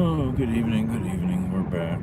Oh, good evening, we're back.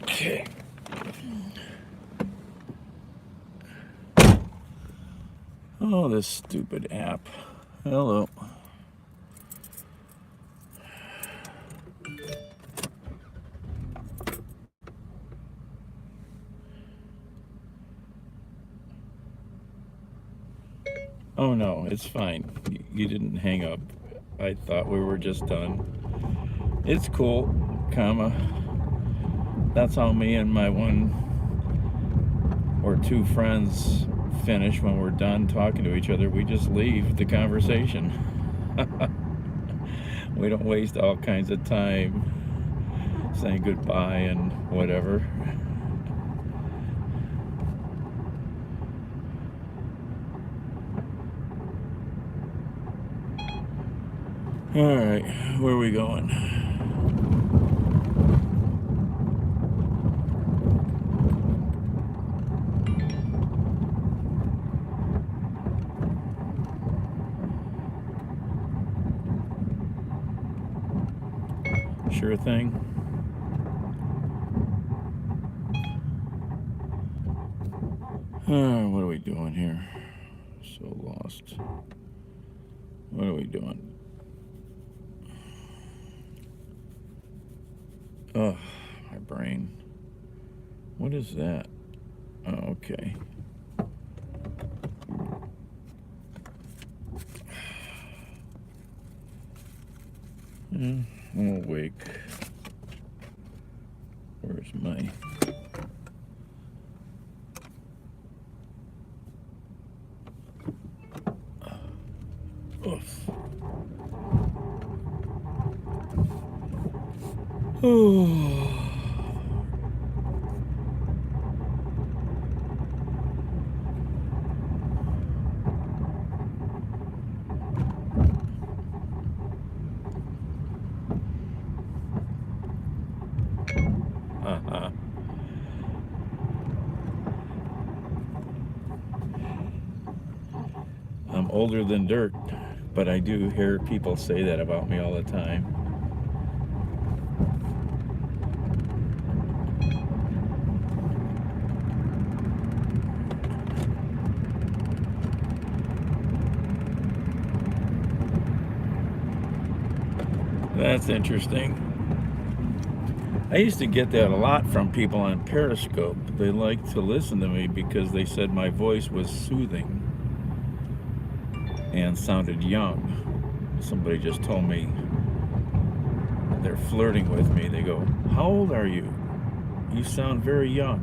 Okay. Oh, this stupid app. Hello. Oh no, it's fine. You didn't hang up. I thought we were just done. It's cool, comma. That's how me and my one or two friends finish when we're done talking to each other. We just leave the conversation. We don't waste all kinds of time saying goodbye and whatever. All right, where are we going? Sure thing. What are we doing here? So lost. What are we doing? Oh, my brain. What is that? Oh, okay. I'm awake. my... Oof. Oh. I'm older than dirt, but I do hear people say that about me all the time. That's interesting. I used to get that a lot from people on Periscope. They liked to listen to me because they said my voice was soothing and sounded young. Somebody just told me they're flirting with me. They go, "How old are you? You sound very young."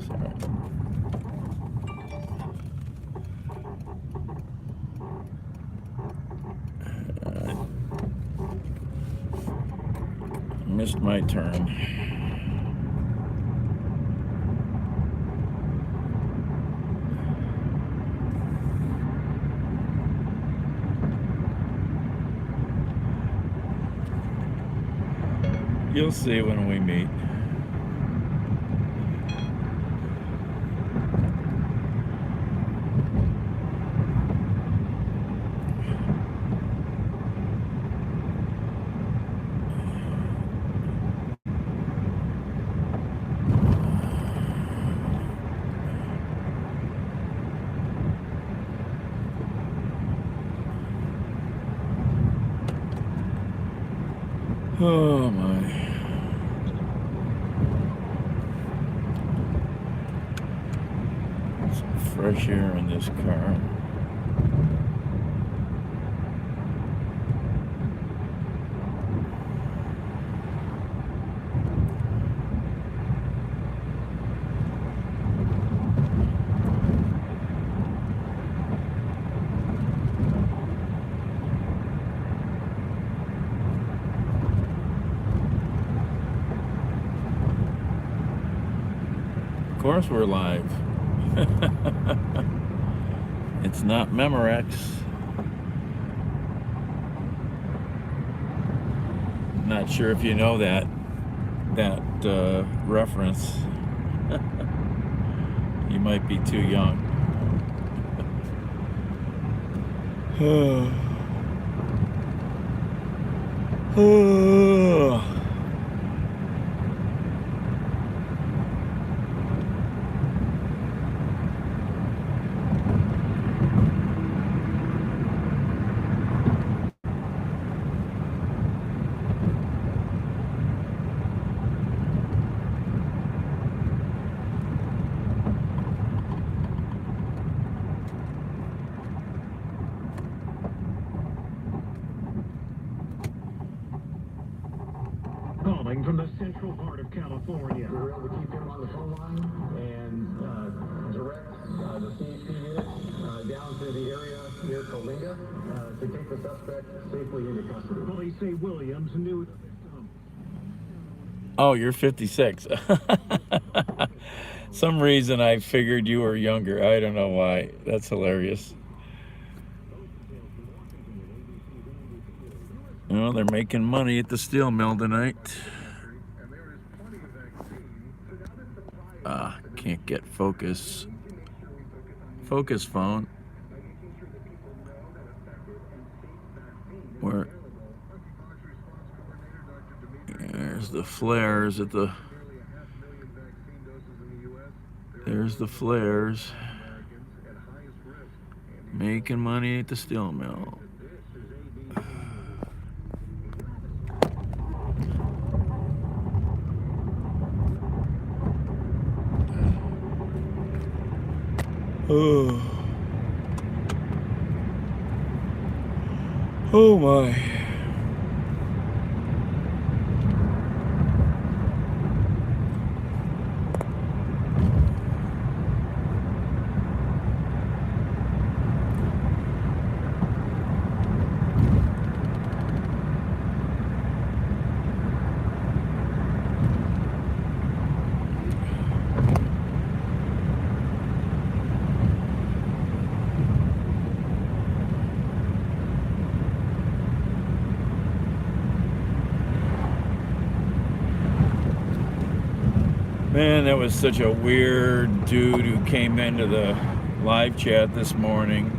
Sorry. Missed my turn. You'll see when we meet. Oh my. Some fresh air in this car. Of course we're live. It's not Memorex. Not sure if you know that reference. You might be too young. Calling from the central part of California. We were able to keep him on the phone line and direct the CHP unit down to the area near Coalinga to take the suspect safely into custody. Police say Williams knew the victim. Oh, you're 56. Some reason I figured you were younger. I don't know why. That's hilarious. Well, they're making money at the steel mill tonight. Can't get focus. Focus phone. Where? There's the flares at the... There's the flares. Making money at the steel mill. Oh. Oh my. Man, that was such a weird dude who came into the live chat this morning.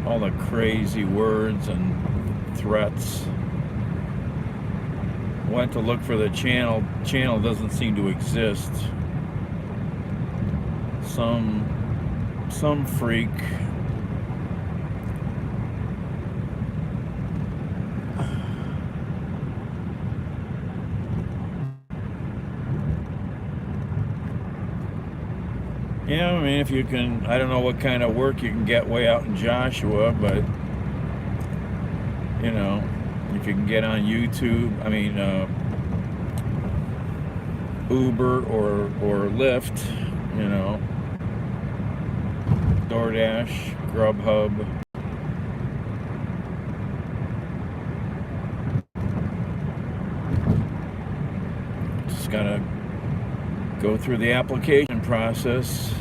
All the crazy words and threats. Went to look for the channel. Channel doesn't seem to exist. Some freak. Yeah, I mean, if you can, I don't know what kind of work you can get way out in Joshua, but, you know, if you can get on YouTube, I mean, Uber or Lyft, you know, DoorDash, Grubhub. Just gotta go through the application process,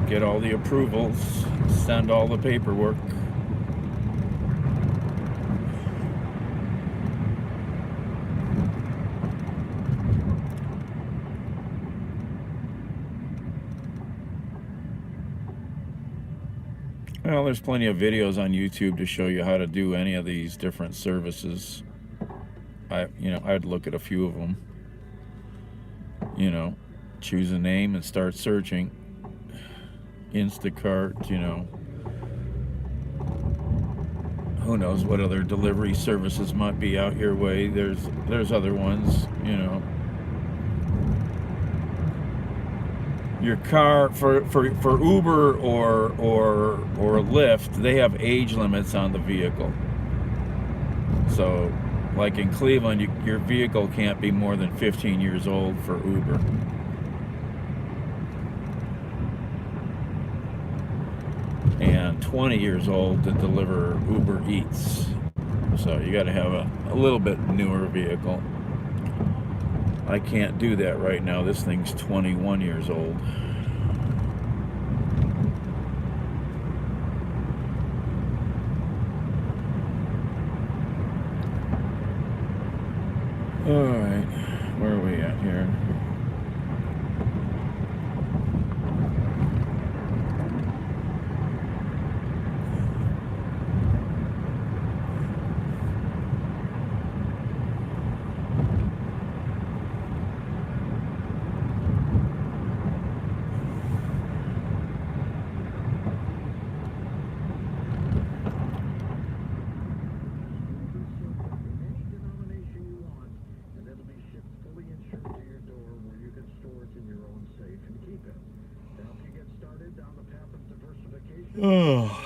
get all the approvals, send all the paperwork. Well, there's plenty of videos on YouTube to show you how to do any of these different services. I'd look at a few of them. You know, choose a name and start searching. Instacart, you know. Who knows what other delivery services might be out your way. There's other ones, you know. Your car for Uber or Lyft, they have age limits on the vehicle. So, like in Cleveland, your vehicle can't be more than 15 years old for Uber. And 20 years old to deliver Uber Eats. So you got to have a little bit newer vehicle. I can't do that right now. This thing's 21 years old. All right, where are we at here? Oh.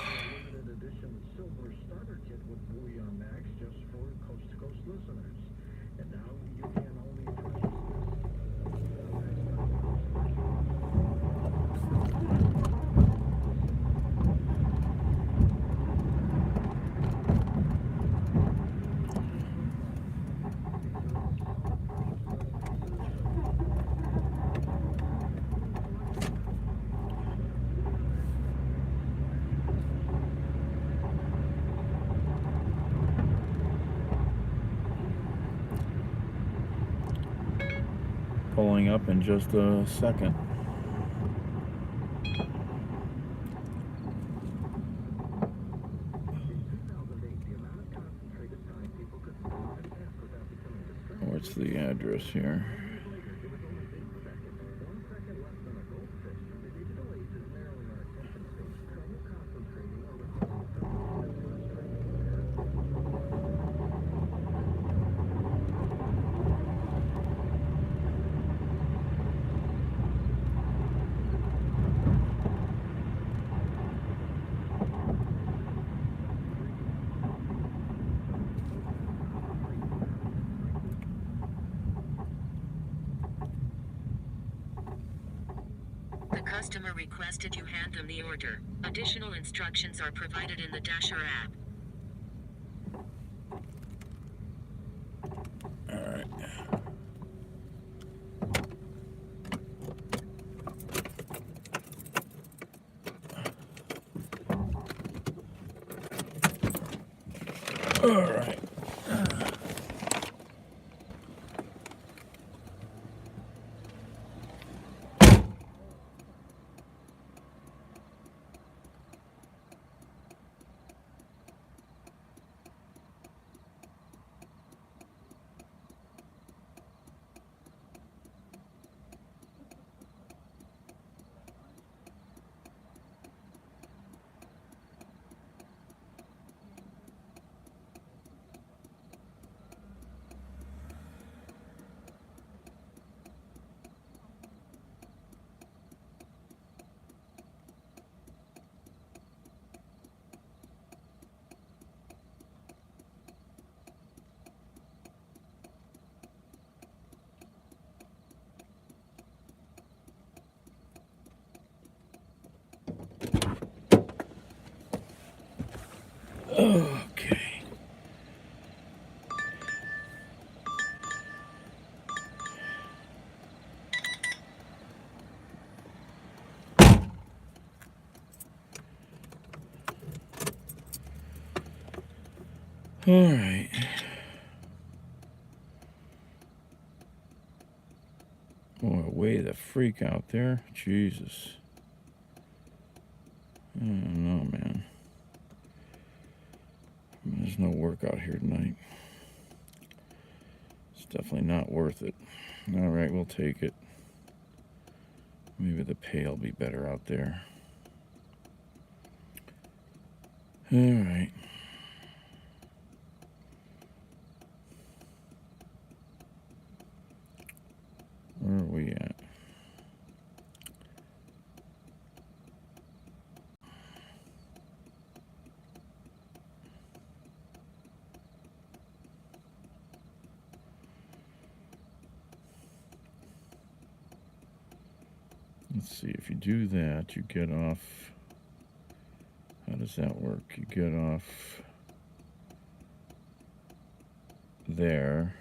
Pulling up in just a second. What's the address here? Customer requested you hand them the order. Additional instructions are provided in the Dasher app. All right. All right. Okay. All right. Boy, way the freak out there. Jesus. I don't know, man. There's no work out here tonight. It's definitely not worth it. All right, we'll take it. Maybe the pay will be better out there. All right. Where are we at? Let's see, if you do that, you get off. How does that work? You get off there.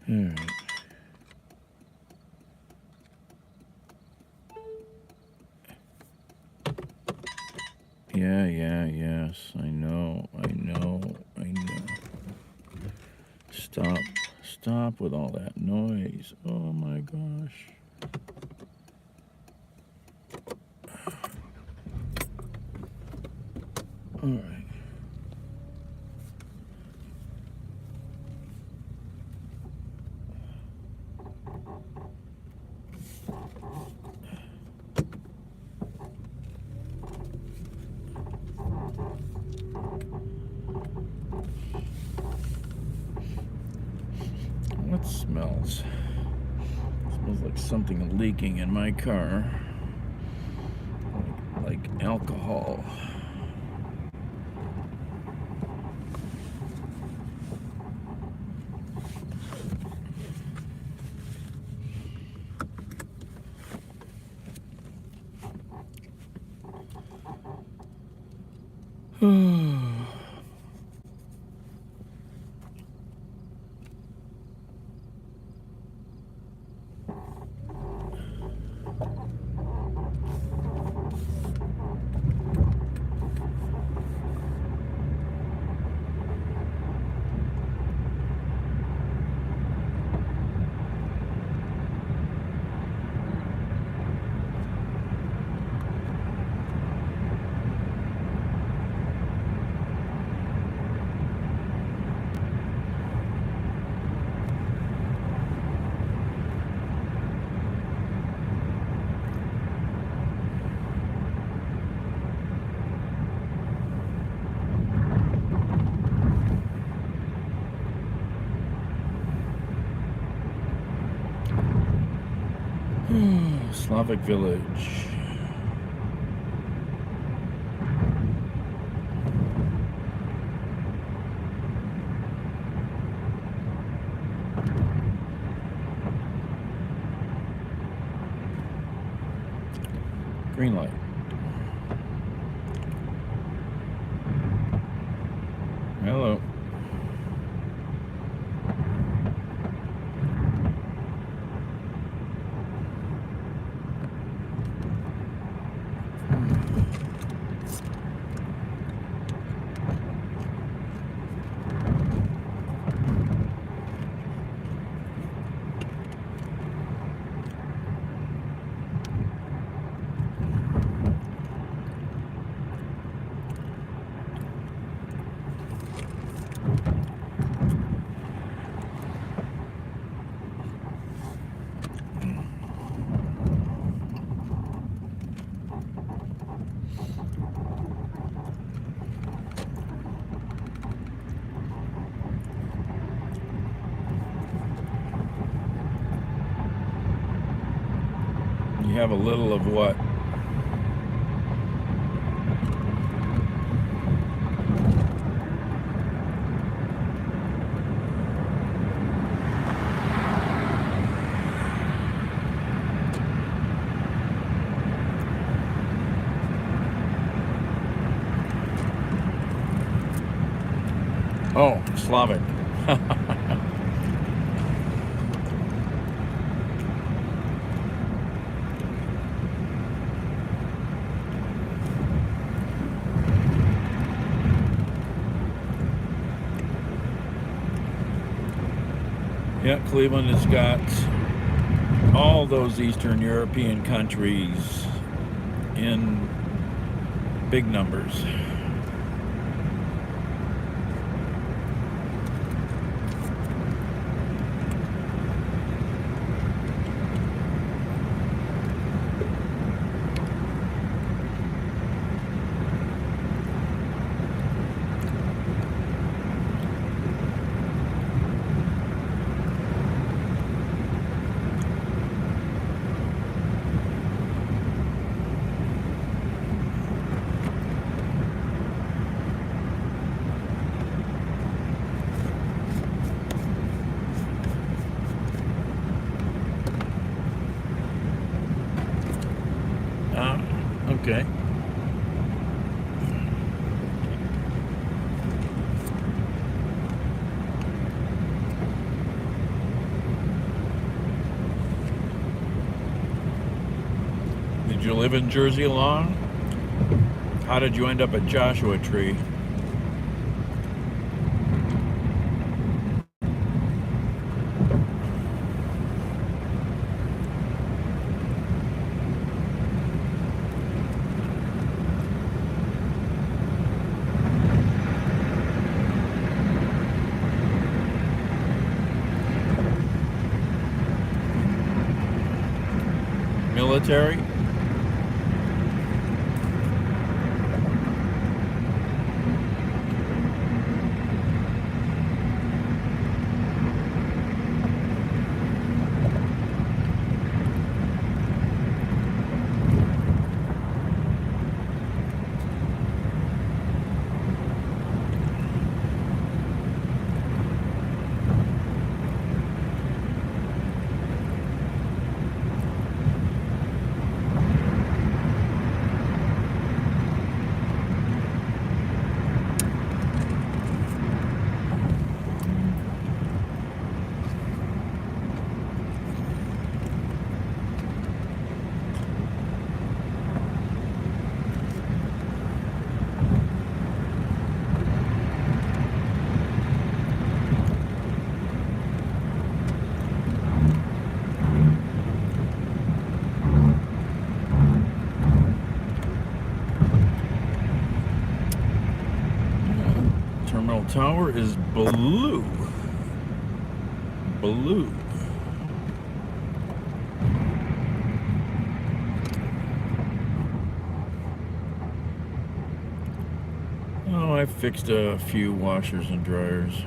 All right. Yes, I know. Stop with all that noise. Oh my gosh. All right. What smells? Smells like something leaking in my car. Like alcohol. Slavic Village. Green light. Hello. You have a little of what? Oh, Slavic. Yeah, Cleveland has got all those Eastern European countries in big numbers. Okay. Did you live in Jersey long? How did you end up at Joshua Tree? Military? Terminal tower is blue. Blue. Oh, I fixed a few washers and dryers.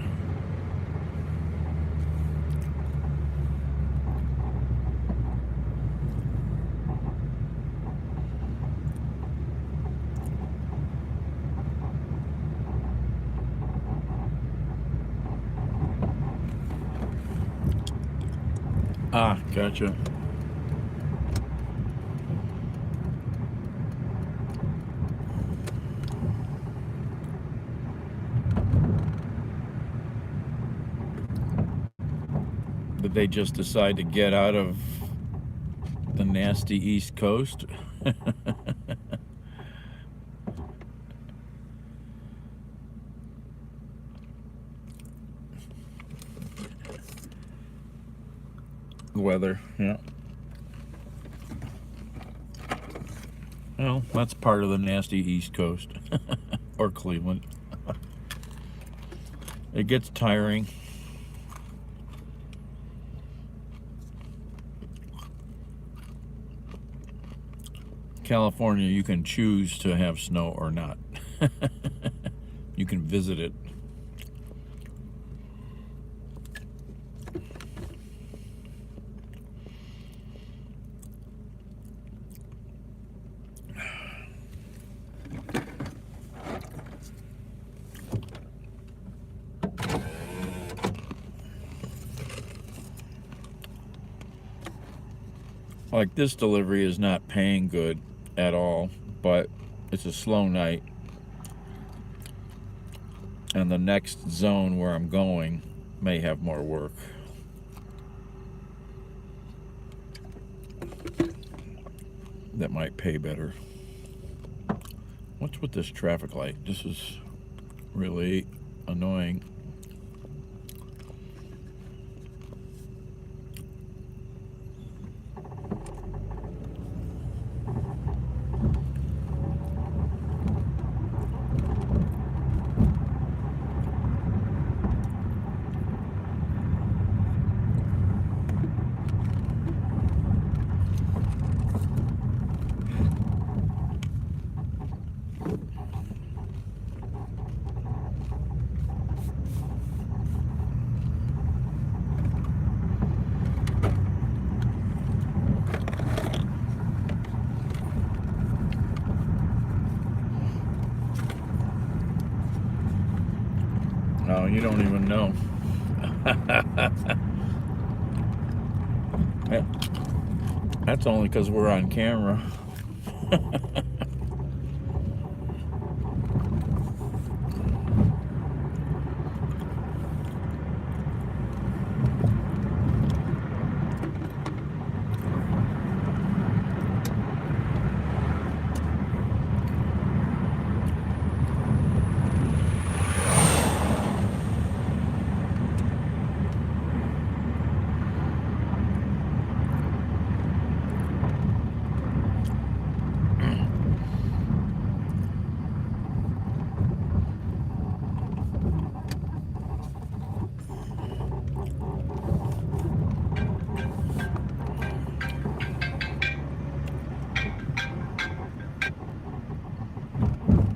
Ah, gotcha. Did they just decide to get out of the nasty East Coast? Weather, yeah. Well, that's part of the nasty East Coast. Or Cleveland. It gets tiring. California, you can choose to have snow or not. You can visit it. Like, this delivery is not paying good at all, but it's a slow night. And the next zone where I'm going may have more work. That might pay better. What's with this traffic light? This is really annoying. Oh, you don't even know. Yeah, that's only because we're on camera.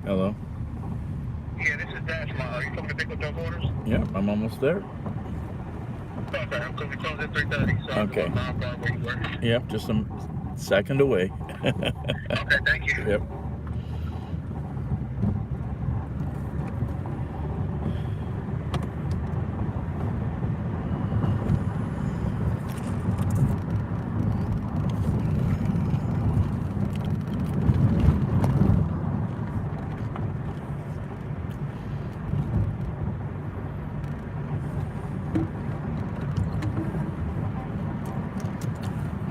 Hello? Yeah, this is Dashmar. Are you coming to pick up those orders? Yep, I'm almost there. Okay, I'm coming. We close at 3:30. So Okay. I'm not far where you were. Yep, just a second away. Okay, thank you. Yep.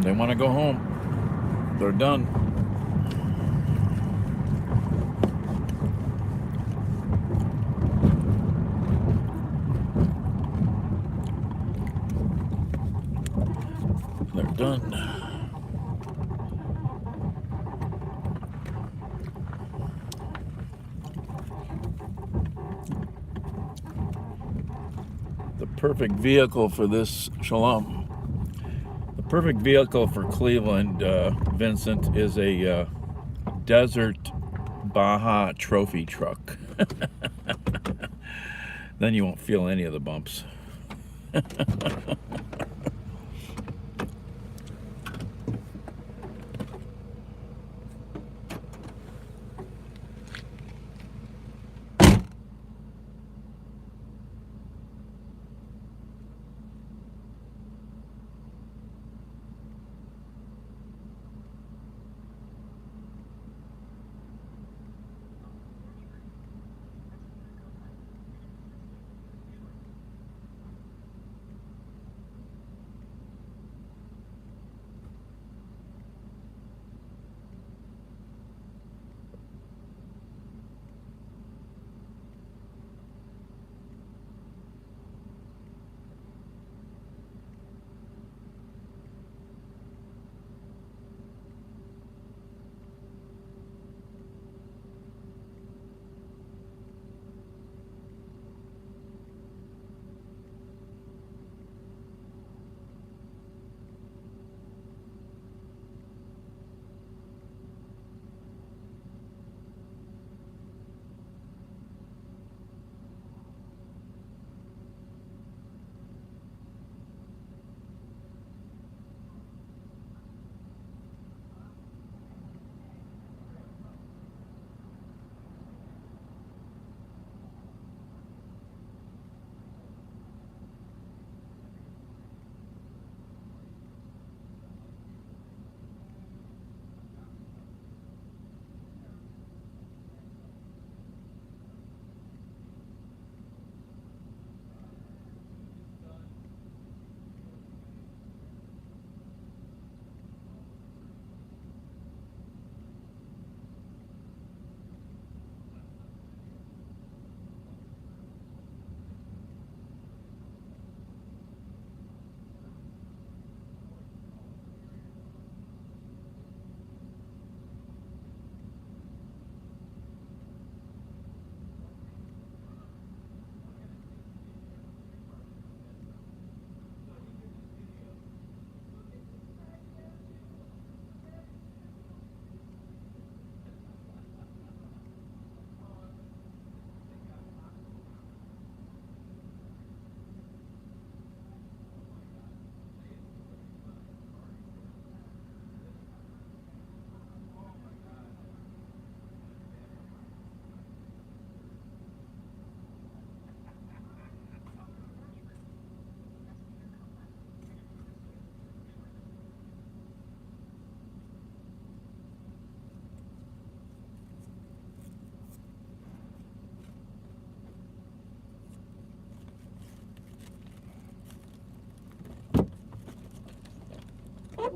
They want to go home. They're done. They're done. The perfect vehicle for this, Shalom. The perfect vehicle for Cleveland, Vincent, is a desert Baja trophy truck. Then you won't feel any of the bumps.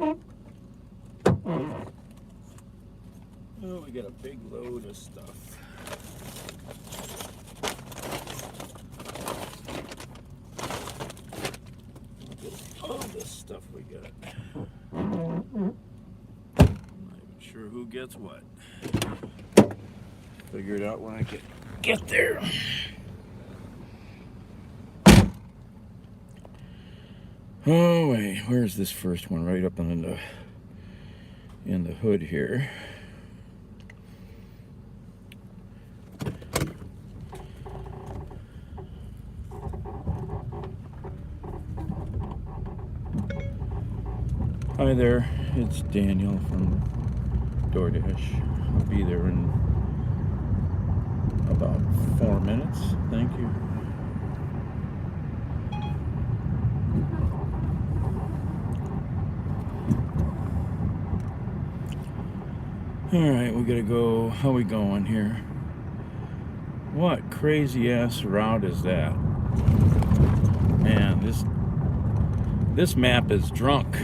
Oh, we got a big load of stuff. Look at all this stuff we got. I'm not even sure who gets what. Figure it out when I get there. Oh wait, where's this first one? Right up in the hood here. Hi there, it's Daniel from DoorDash. I'll be there in about 4 minutes. Thank you. Alright, we gotta go. How we going here? What crazy ass route is that? Man, this map is drunk.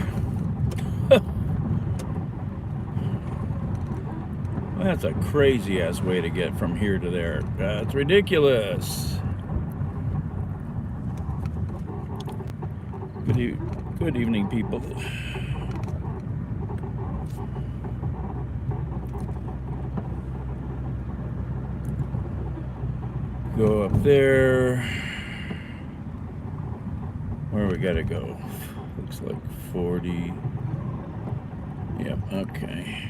That's a crazy ass way to get from here to there. That's ridiculous. Good evening, people. Go up there. Where we gotta go? Looks like 40. Yep, okay.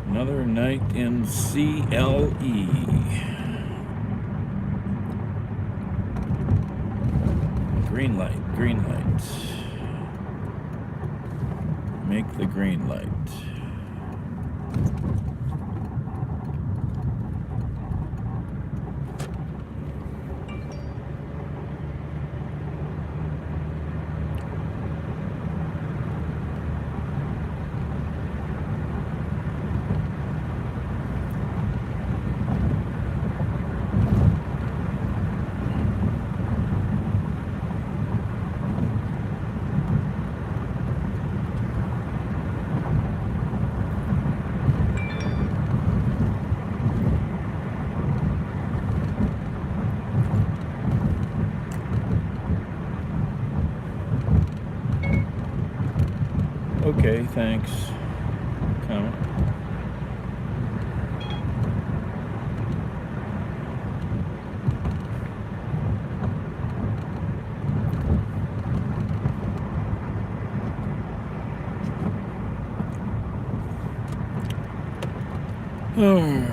Another night in CLE. Green light, green light. Make the green light. Okay, thanks. Comment. All right.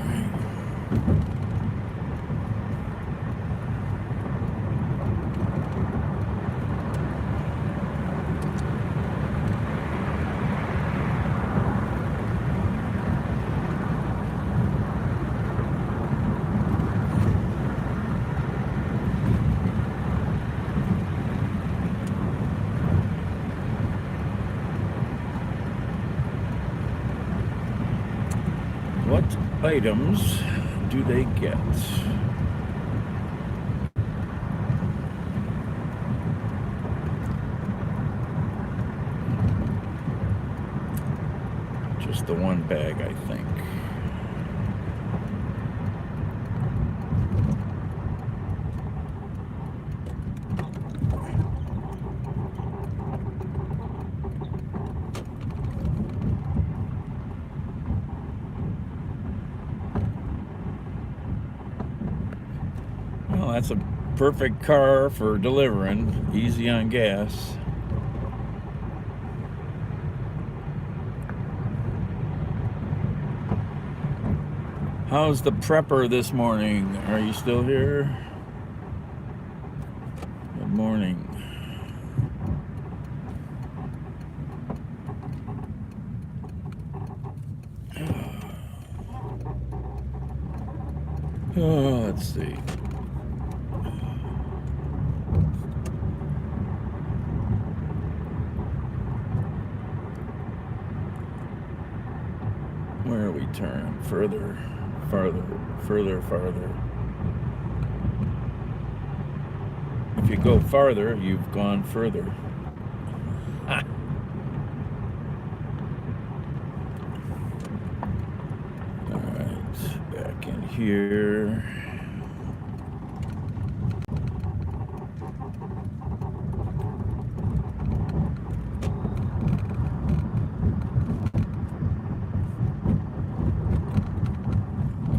What items do they get? Just the one bag, I think. Well, that's a perfect car for delivering, easy on gas. How's the prepper this morning? Are you still here? Good morning. Oh, let's see. Where we turn? Further, farther, further, farther. If you go farther, you've gone further. Ah. All right, back in here.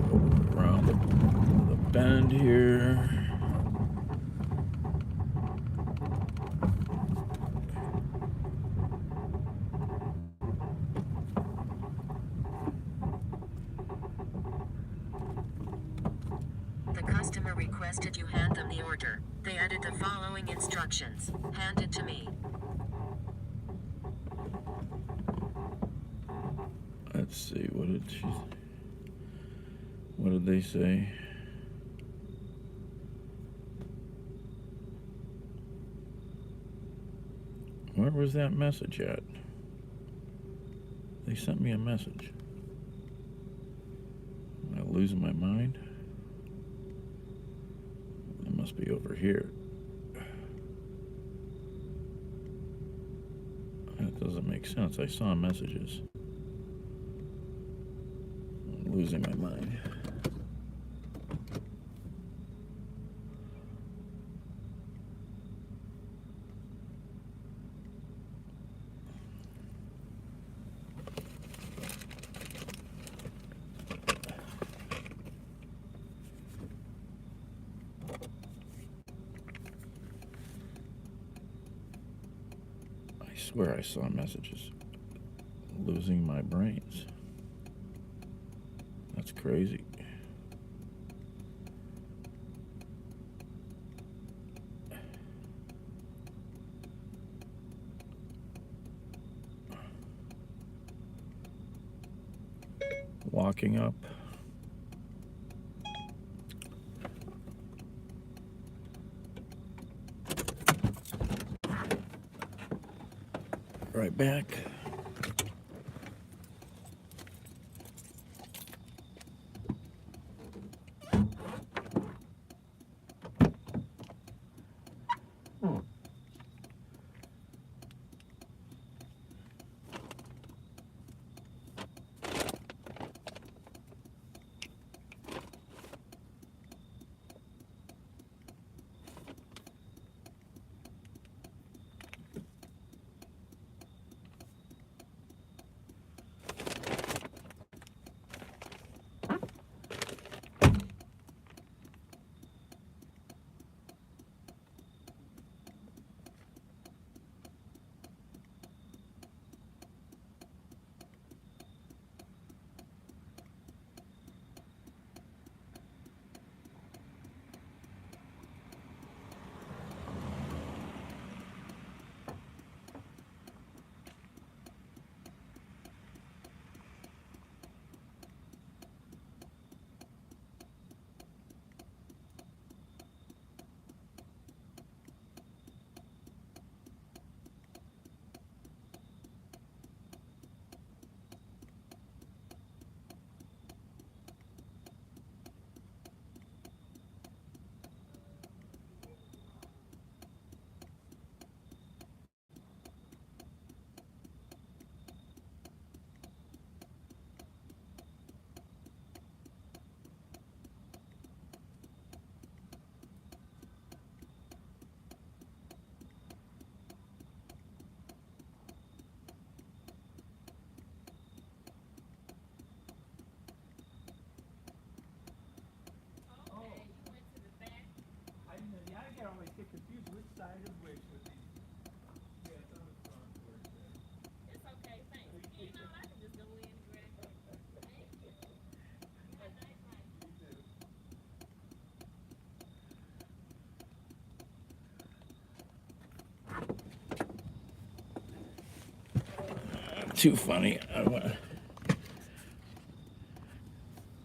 Go around the bend here. The customer requested you hand them the order. They added the following instructions. Hand it to me. Let's see, what did they say? Where was that message at? They sent me a message. Am I losing my mind? It must be over here. That doesn't make sense. I saw messages. I'm losing my mind. I swear I saw messages. Losing my brains. That's crazy. Walking up. Right back. Too funny.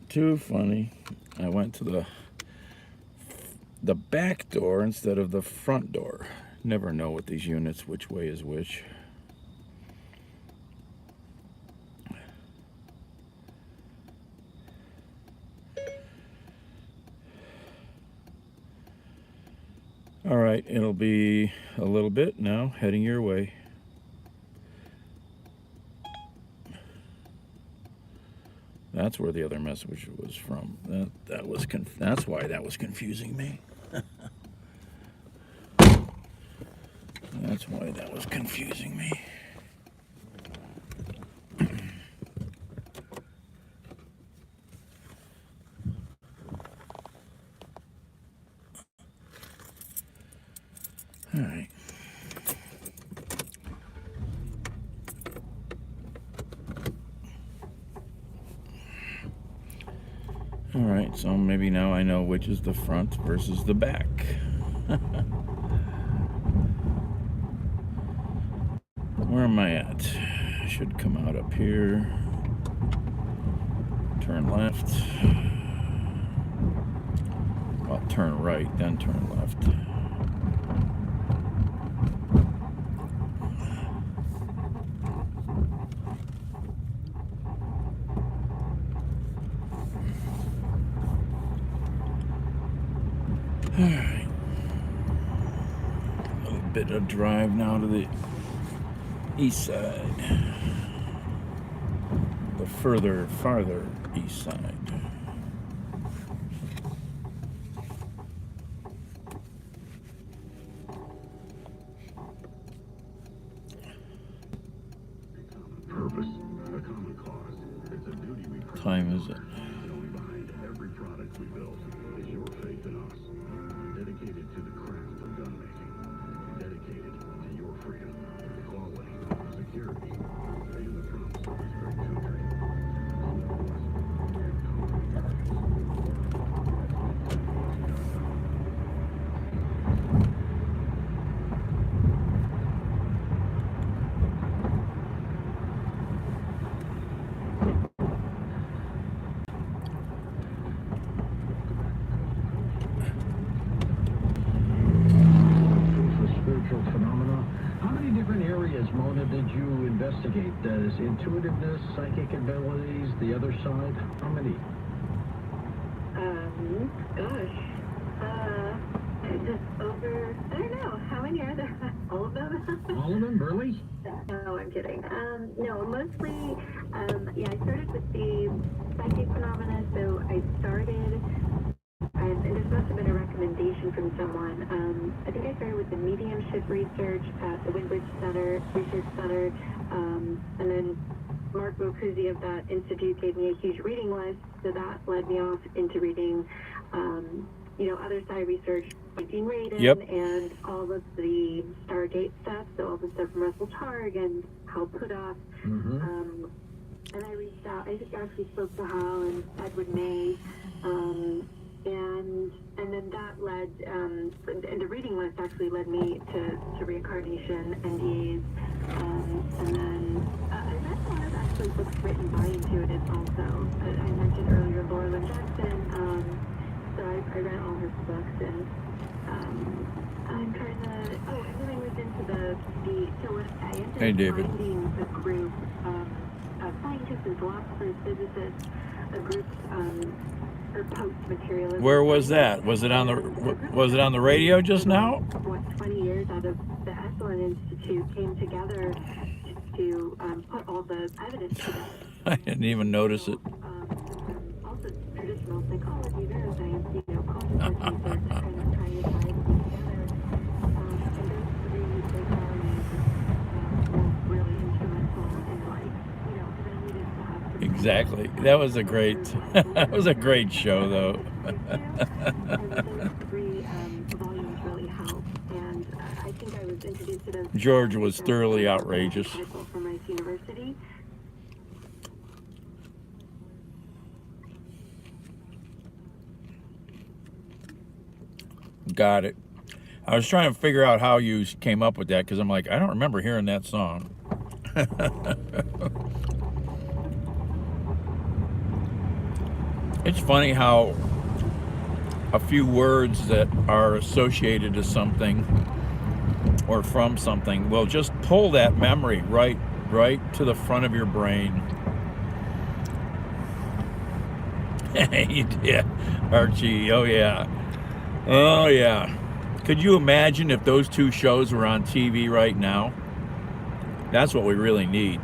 Too funny. I went to the back door instead of the front door. Never know with these units which way is which. All right, it'll be a little bit now, heading your way. That's where the other message was from. That's why that was confusing me. That's why that was confusing me. All right. All right, so maybe now I know which is the front versus the back. Where am I at? I should come out up here. Turn left. Well, turn right, then turn left. All right. A little bit of drive now to the east side. The farther east side. Purpose, a common cause. It's a duty we What time is it? knowing behind every product we build is your faith in us. Dedicated to the craft of gun making. Dedicated to your freedom, quality, security, and the promise of this great country. Phenomena. How many different areas, Mona, did you investigate? Does intuitiveness, psychic abilities, the other side? How many? Over, I don't know, how many are there? All of them? All of them, really? No, I'm kidding. No, mostly, yeah, I started with the psychic phenomena, so I started, and this must have been a recommendation from someone. I think I started with the mediumship research at the Windbridge Research Center, and then Mark Bocuzzi of that institute gave me a huge reading list, so that led me off into reading, other side research by Dean Radin, Yep. and all of the Stargate stuff, so all the stuff from Russell Targ and Hal Puthoff. Mm-hmm. And I reached out, I actually spoke to Hal and Edward May, and then that led, and the reading list actually led me to reincarnation, NDAs, and then I read a lot of actually books written by intuitives also. I mentioned earlier Laura Lynn Jackson, so I read all her books, and I'm trying to, and then I moved into so what I ended Hey, up David. finding a group of scientists and philosophers, physicists, a group for post-materialism. Where was that? Was it on the radio just now? What, 20 years out of the Esalen Institute came together to put all the evidence together. I didn't even notice it. Also traditional psychology, neuroscience, consciousness research, kind of trying to tie everything together. And those three modalities were really instrumental in because I needed to have Exactly. That was a great show, though. and those three volumes really helped. And I think I was introduced to those. George was thoroughly outrageous. From Rice University. Got it. I was trying to figure out how you came up with that, because I'm like, I don't remember hearing that song. It's funny how a few words that are associated to something or from something will just pull that memory right to the front of your brain. Yeah, Archie. Oh yeah. Oh yeah. Could you imagine if those two shows were on TV right now? That's what we really need.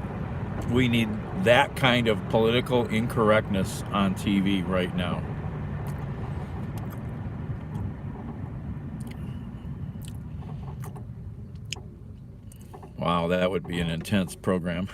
We need that kind of political incorrectness on TV right now. Wow, that would be an intense program.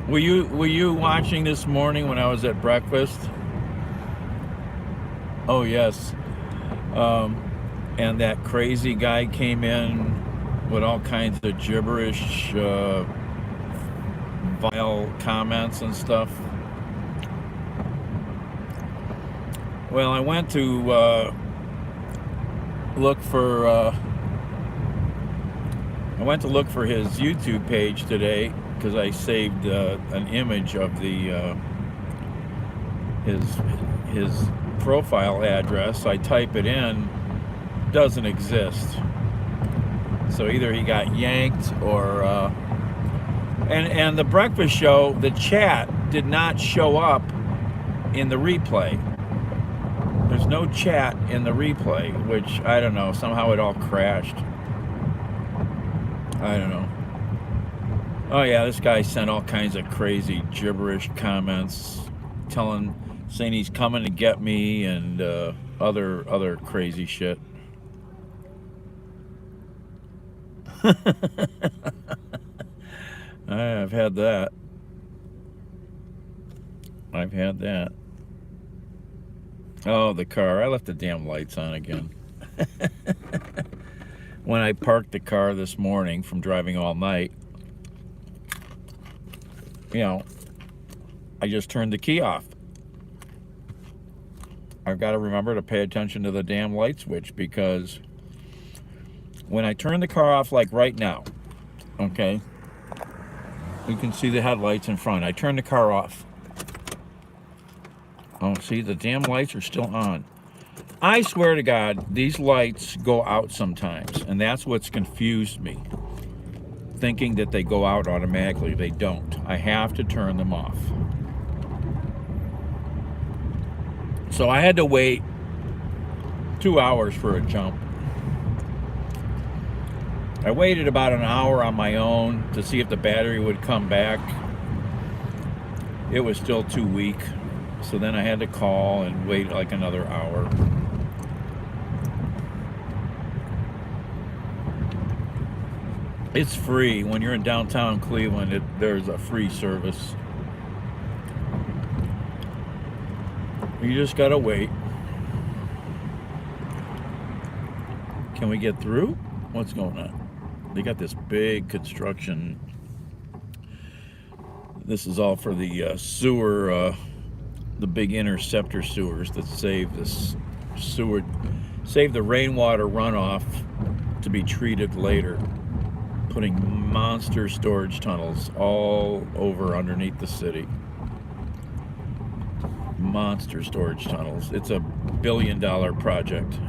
Were you watching this morning when I was at breakfast? Oh yes. And that crazy guy came in with all kinds of gibberish, vile comments and stuff. Well, I went to look for his YouTube page today because I saved an image of the his profile address. I type it in, doesn't exist. So either he got yanked or and the breakfast show, the chat did not show up in the replay. There's no chat in the replay, which I don't know, somehow it all crashed. I don't know. Oh yeah, this guy sent all kinds of crazy gibberish comments saying he's coming to get me and other crazy shit. I've had that. Oh, the car. I left the damn lights on again. When I parked the car this morning from driving all night, you know, I just turned the key off. I've got to remember to pay attention to the damn light switch, because when I turn the car off, like right now, okay, you can see the headlights in front. I turn the car off. Oh, see, the damn lights are still on. I swear to God, these lights go out sometimes, and that's what's confused me, thinking that they go out automatically. They don't. I have to turn them off. So I had to wait 2 hours for a jump. I waited about an hour on my own to see if the battery would come back. It was still too weak. So then I had to call and wait like another hour. It's free. When you're in downtown Cleveland, there's a free service. You just gotta wait. Can we get through? What's going on? They got this big construction. This is all for the sewer, the big interceptor sewers that save this sewer, save the rainwater runoff to be treated later. Putting monster storage tunnels all over underneath the city. Monster storage tunnels. It's a $1 billion project.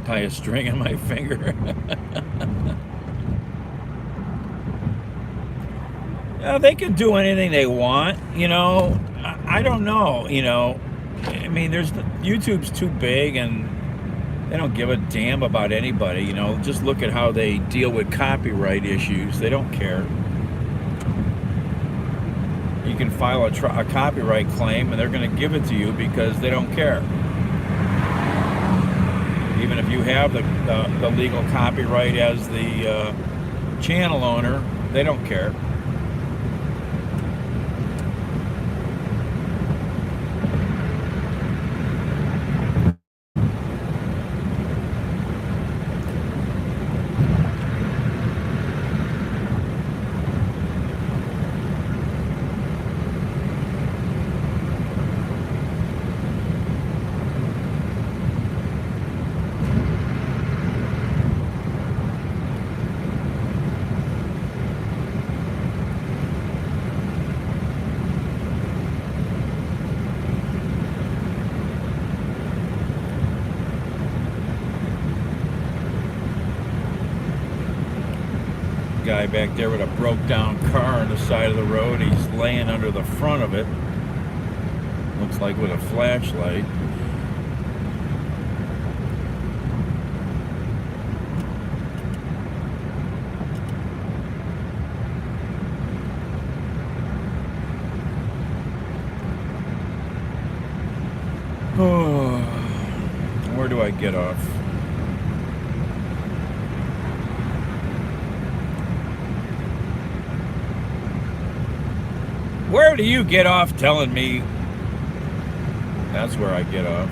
Tie a string on my finger. They can do anything they want, you know. I don't know, you know. I mean, YouTube's too big, and they don't give a damn about anybody, you know. Just look at how they deal with copyright issues. They don't care. You can file a copyright claim, and they're going to give it to you because they don't care. Even if you have the legal copyright as the channel owner, they don't care. Guy back there with a broke down car on the side of the road. He's laying under the front of it. Looks like with a flashlight. Oh, where do I get off? Where do you get off telling me? That's where I get off.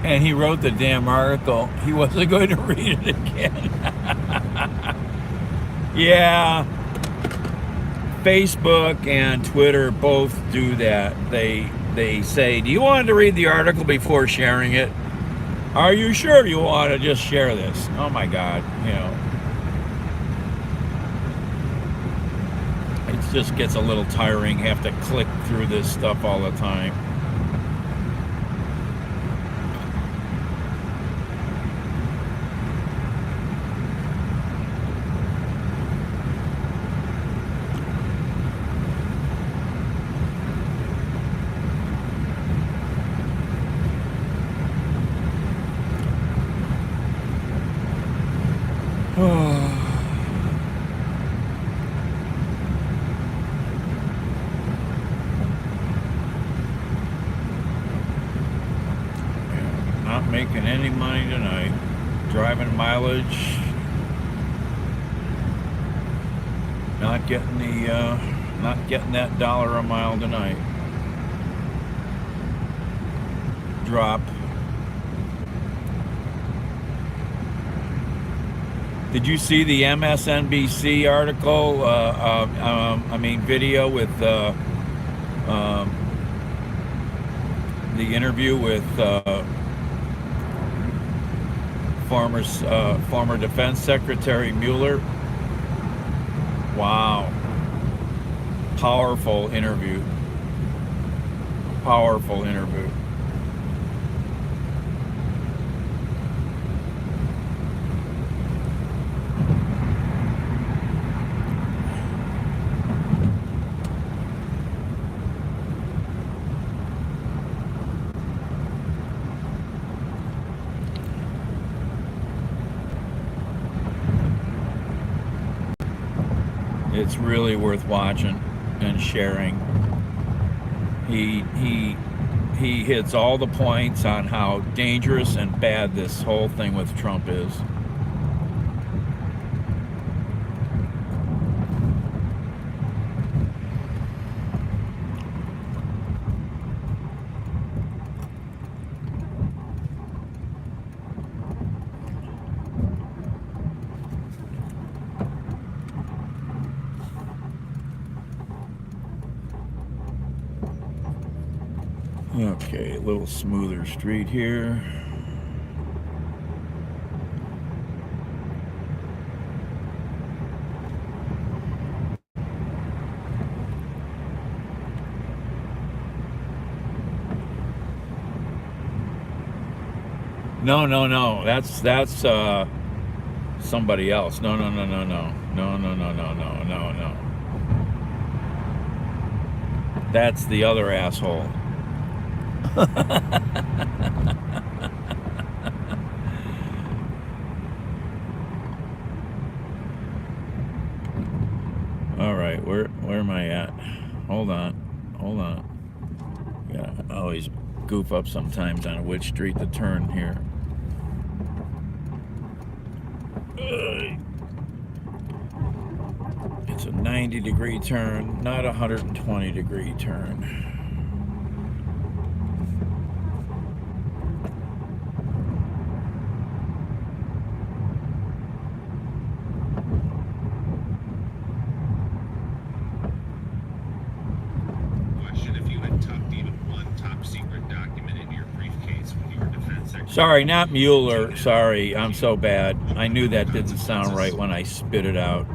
And he wrote the damn article. He wasn't going to read it again. Yeah. Facebook and Twitter both do that. They say, do you want to read the article before sharing it? Are you sure you want to just share this? Oh my God, you know. It just gets a little tiring. You have to click through this stuff all the time. Not making any money tonight. Driving mileage. Not getting that $1 a mile tonight. Drop. Did you see the MSNBC article? Video with the interview with former Defense Secretary Mueller. Wow. Powerful interview. Powerful interview. It's really worth watching and sharing. He hits all the points on how dangerous and bad this whole thing with Trump is. Okay, a little smoother street here. No, no, no. That's somebody else. No, no, no, no, no. No, no, no, no, no, no, no. That's the other asshole. All right, where am I at? Hold on. Yeah, I always goof up sometimes on which street to turn here. It's a 90-degree turn, not a 120-degree turn. Sorry, not Mueller. Sorry, I'm so bad. I knew that didn't sound right when I spit it out.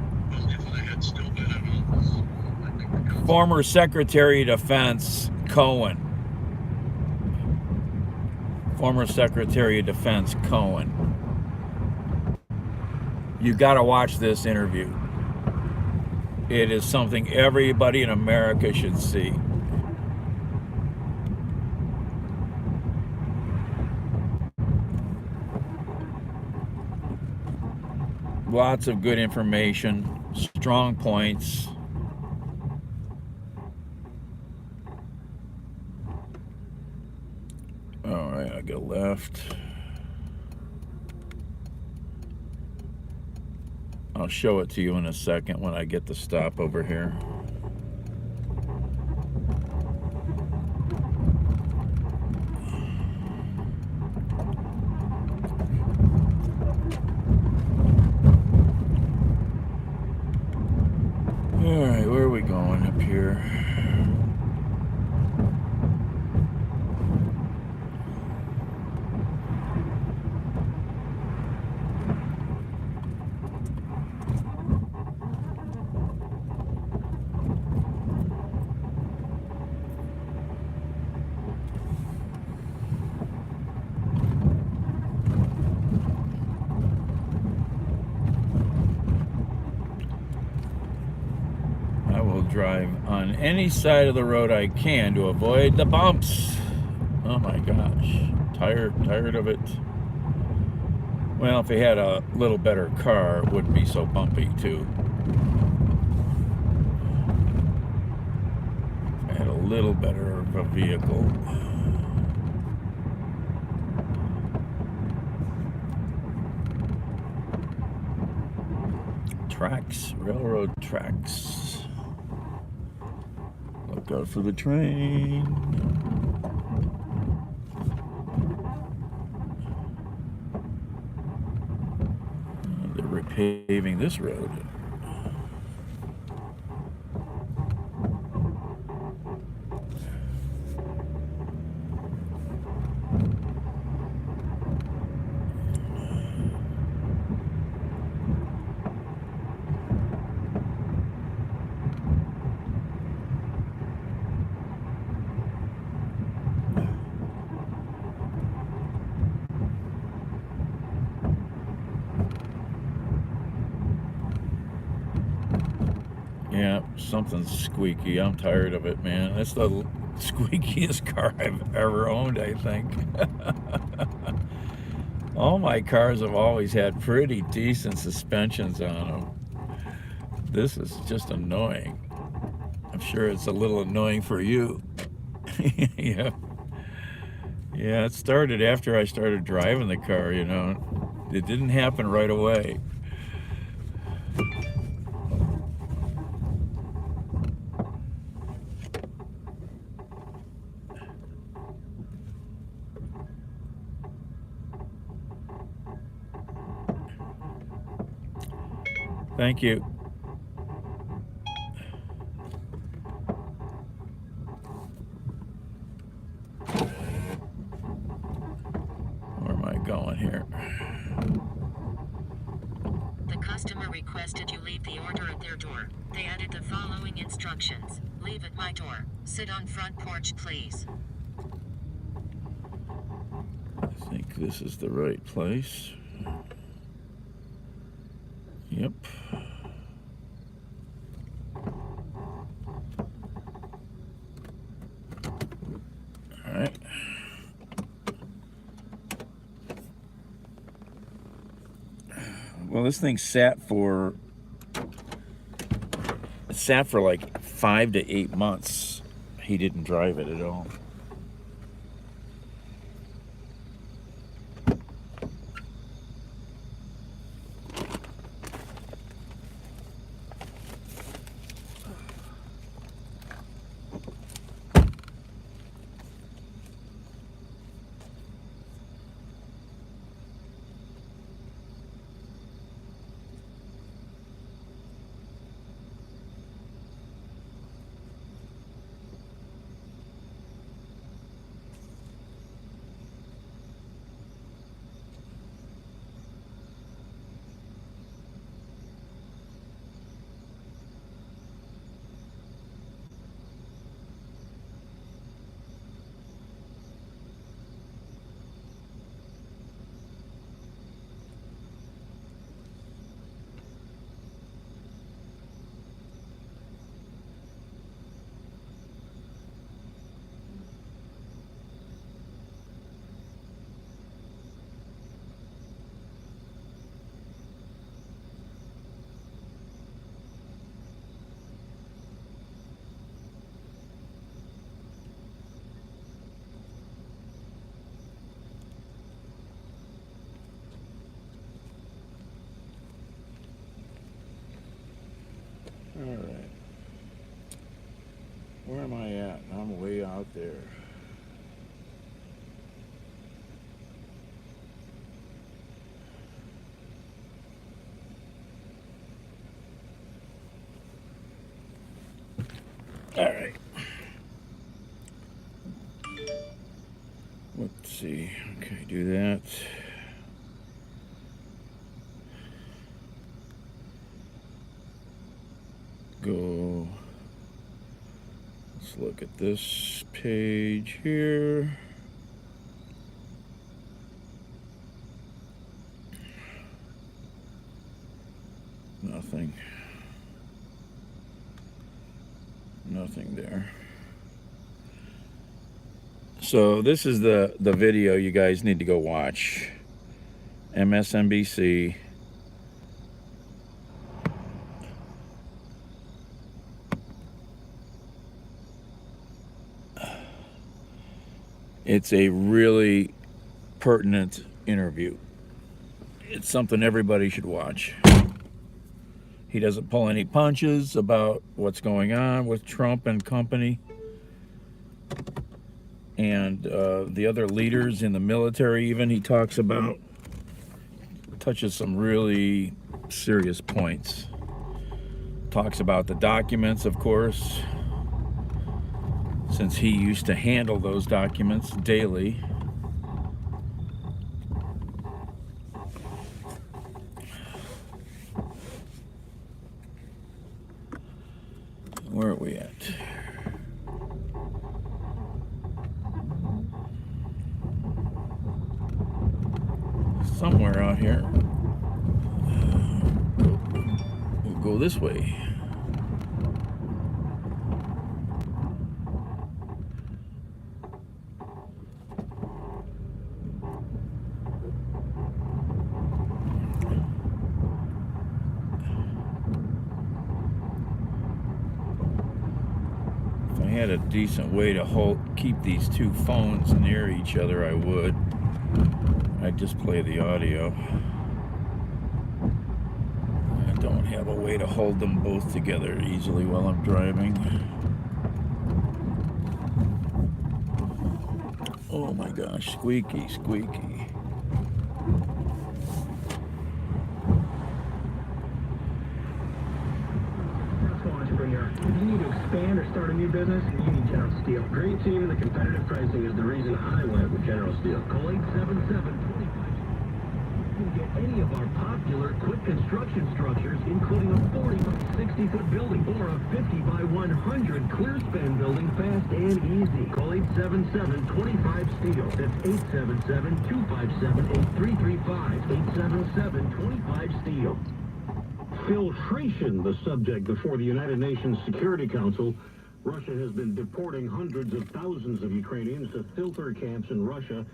Former Secretary of Defense Cohen. Former Secretary of Defense Cohen. You got to watch this interview. It is something everybody in America should see. Lots of good information, strong points. All right, I go left. I'll show it to you in a second when I get the stop over here. All right, where are we going up here? Drive on any side of the road I can to avoid the bumps. Oh my gosh, tired of it. Well, if he had a little better car, it wouldn't be so bumpy too. If I had a little better of a vehicle. Tracks, railroad tracks. Look out for the train. They're repaving this road. Yeah, something's squeaky. I'm tired of it, man. That's the squeakiest car I've ever owned, I think. All my cars have always had pretty decent suspensions on them. This is just annoying. I'm sure it's a little annoying for you. Yeah. Yeah, it started after I started driving the car, you know. It didn't happen right away. Thank you. going here. The customer requested you leave the order at their door. They added the following instructions. Leave at my door. Sit on front porch, please. I think this is the right place. Yep. All right. Well, this thing sat for like 5 to 8 months. He didn't drive it at all. All right. Where am I at? I'm way out there. All right. Let's see. Okay, do that. Go. Let's look at this page here. Nothing. Nothing there. So this is the video you guys need to go watch. MSNBC. It's a really pertinent interview. It's something everybody should watch. He doesn't pull any punches about what's going on with Trump and company and the other leaders in the military even he talks about. Touches some really serious points. Talks about the documents, of course, since he used to handle those documents daily. Where are we at? Somewhere out here. We'll go this way. If I had a decent way to keep these two phones near each other, I would. I'd just play the audio. I don't have a way to hold them both together easily while I'm driving. Oh my gosh, squeaky, squeaky. Entrepreneur. If you need to expand or start a new business, you need General Steel. Great team and the competitive pricing is the reason I went with General Steel. Call 877-25. can get any of our popular quick construction structures, including a 40 by 60 foot building or a 50 by 100 clear span building fast and easy. Call 877-25-STEEL. That's 877-257-8335. 877-25-STEEL. Filtration, the subject before the United Nations Security Council. Russia has been deporting hundreds of thousands of Ukrainians to filter camps in Russia,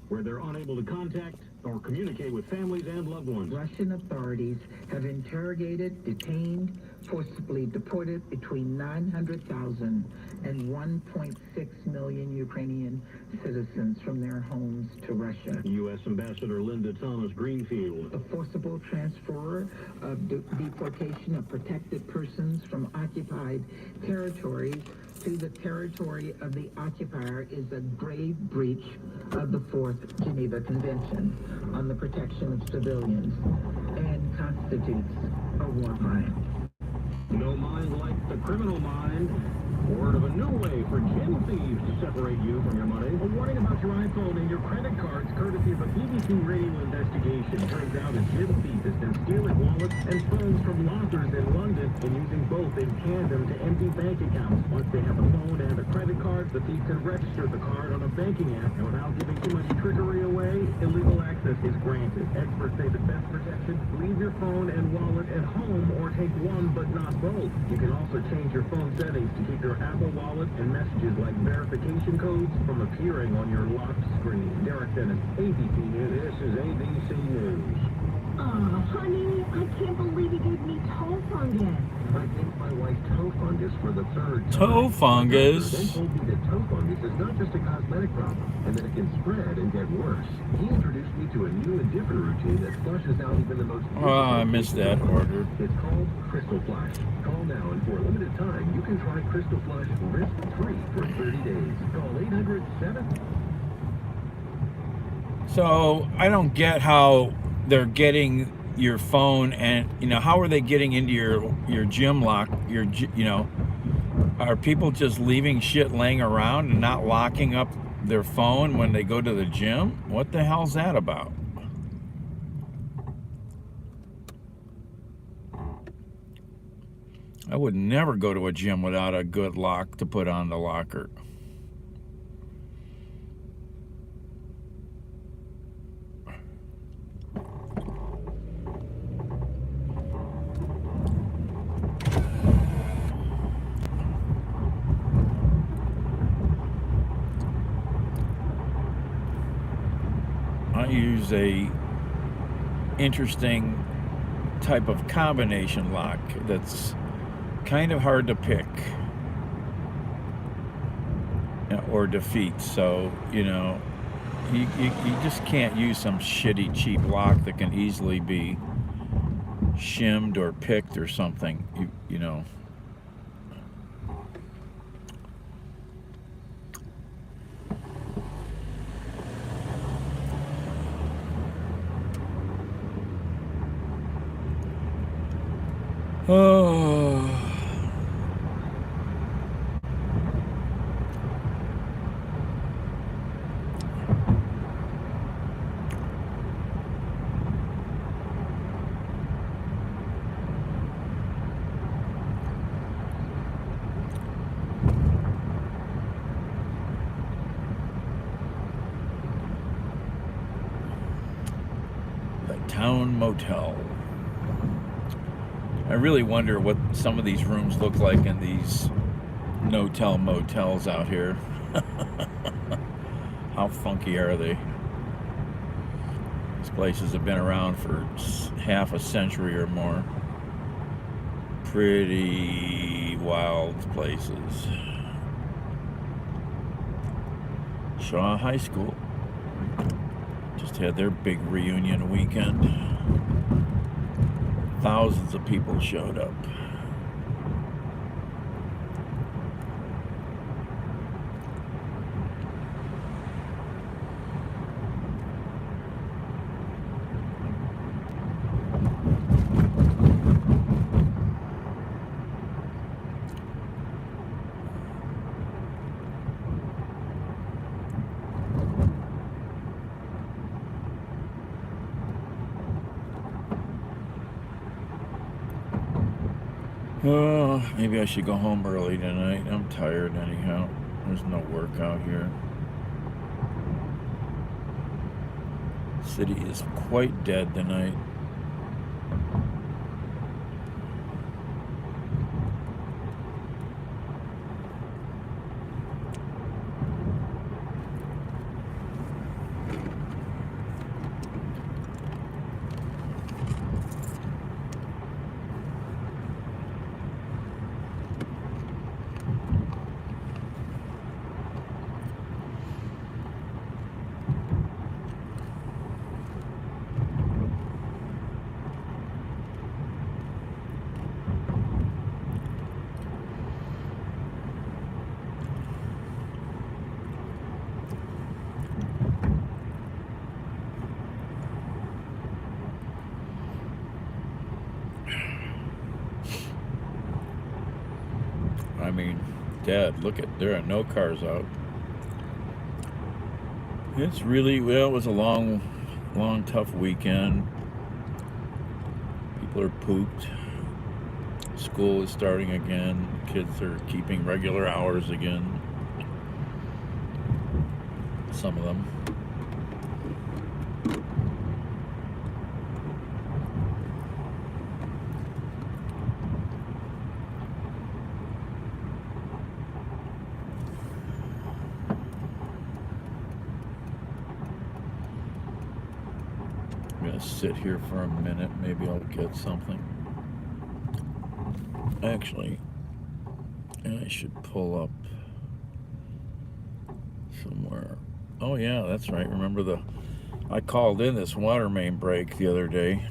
where they're unable to contact or communicate with families and loved ones. Russian authorities have interrogated, detained, forcibly deported between 900,000 and 1.6 million Ukrainian citizens from their homes to Russia. U.S. Ambassador Linda Thomas-Greenfield. The forcible transfer of deportation of protected persons from occupied territories to the territory of the occupier is a grave breach of the Fourth Geneva Convention on the Protection of Civilians and constitutes a war crime. No mind like the criminal mind. Word of a new way for gin thieves to separate you from your money. A warning about your iPhone and your credit cards, courtesy of a BBC radio investigation. Turns out a gin thief has been stealing wallets and phones from lockers in London and using both in tandem to empty bank accounts. Once they have a phone and a credit card, the thief can register the card on a banking app, and without giving too much trickery away, illegal access is granted. Experts say the best protection: leave your phone and wallet at home or take one but not both. You can also change your phone settings to keep your Apple Wallet and messages like verification codes from appearing on your locked screen. Derek Dennis, ABC News. This is ABC News. Oh, honey, I can't believe you gave me toe fungus. I gave my wife toe fungus for the third time. Toe fungus? Then told me that toe fungus is not just a cosmetic problem and that it can spread and get worse. He introduced me to a new and different routine that flushes out even the most... Oh, I missed that order. It's called Crystal Flush. Call now, and for a limited time, you can try Crystal Flush risk-free for 30 days. Call 800-7... So I don't get how they're getting your phone, and how are they getting into your gym lock? Are people just leaving shit laying around and not locking up their phone when they go to the gym? What the hell's that about? I would never go to a gym without a good lock to put on the locker. I use a interesting type of combination lock that's kind of hard to pick or defeat. So, you just can't use some shitty cheap lock that can easily be shimmed or picked or something, you know. Oh. The Town Motel. I really wonder what some of these rooms look like in these no-tell motels out here. How funky are they? These places have been around for half a century or more. Pretty wild places. Shaw High School just had their big reunion weekend. Thousands of people showed up. Oh, maybe I should go home early tonight. I'm tired anyhow. There's no work out here. City is quite dead tonight. I mean, Dad, look at, there are no cars out. It's really, well, it was a long, tough weekend. People are pooped. School is starting again. Kids are keeping regular hours again. Some of them. I'm gonna sit here for a minute. Maybe I'll get something. Actually, I should pull up somewhere. Oh yeah, that's right. Remember I called in this water main break the other day.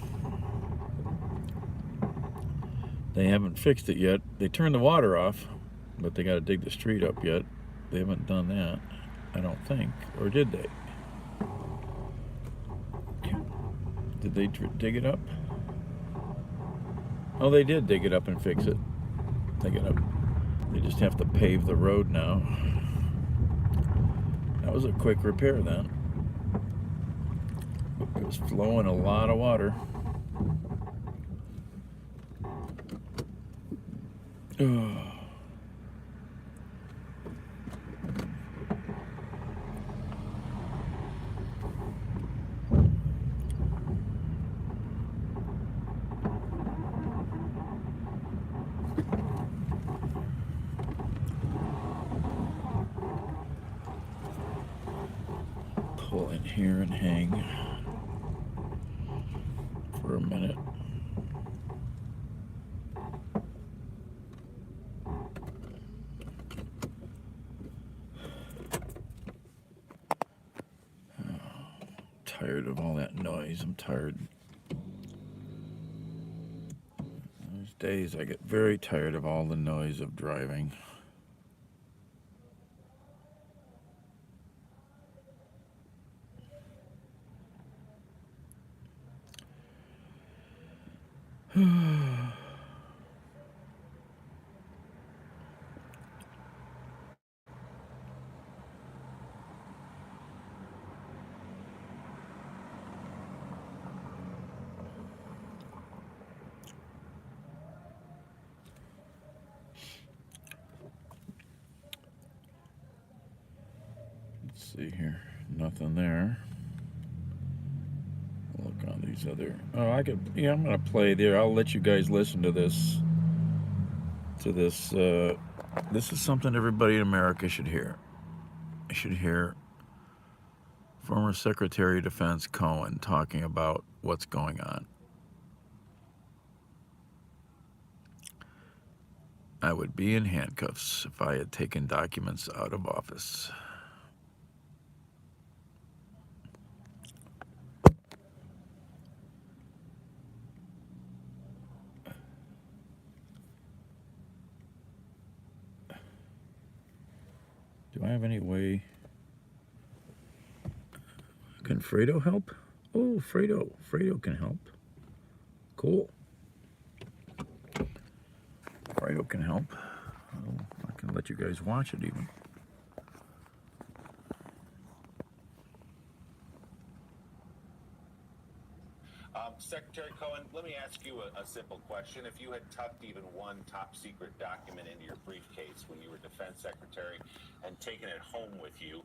They haven't fixed it yet. They turned the water off, but they got to dig the street up yet. They haven't done that, I don't think. Or did they? Did they dig it up? Oh, they did dig it up and fix it. They just have to pave the road now. That was a quick repair then. It was flowing a lot of water. Pull in here and hang for a minute. Tired of all that noise. I'm tired. There's days I get very tired of all the noise of driving. Let's see here. Nothing there. Look on these other. Oh, I could. Yeah, I'm gonna play there. I'll let you guys listen to this. This is something everybody in America should hear. I should hear former Secretary of Defense Cohen talking about what's going on. I would be in handcuffs if I had taken documents out of office. Do I have any way? Can Fredo help? Oh, Fredo can help. Cool. Fredo can help. Oh, I can let you guys watch it even. Secretary Cohen, let me ask you a simple question. If you had tucked even one top secret document into your briefcase when you were defense secretary and taken it home with you,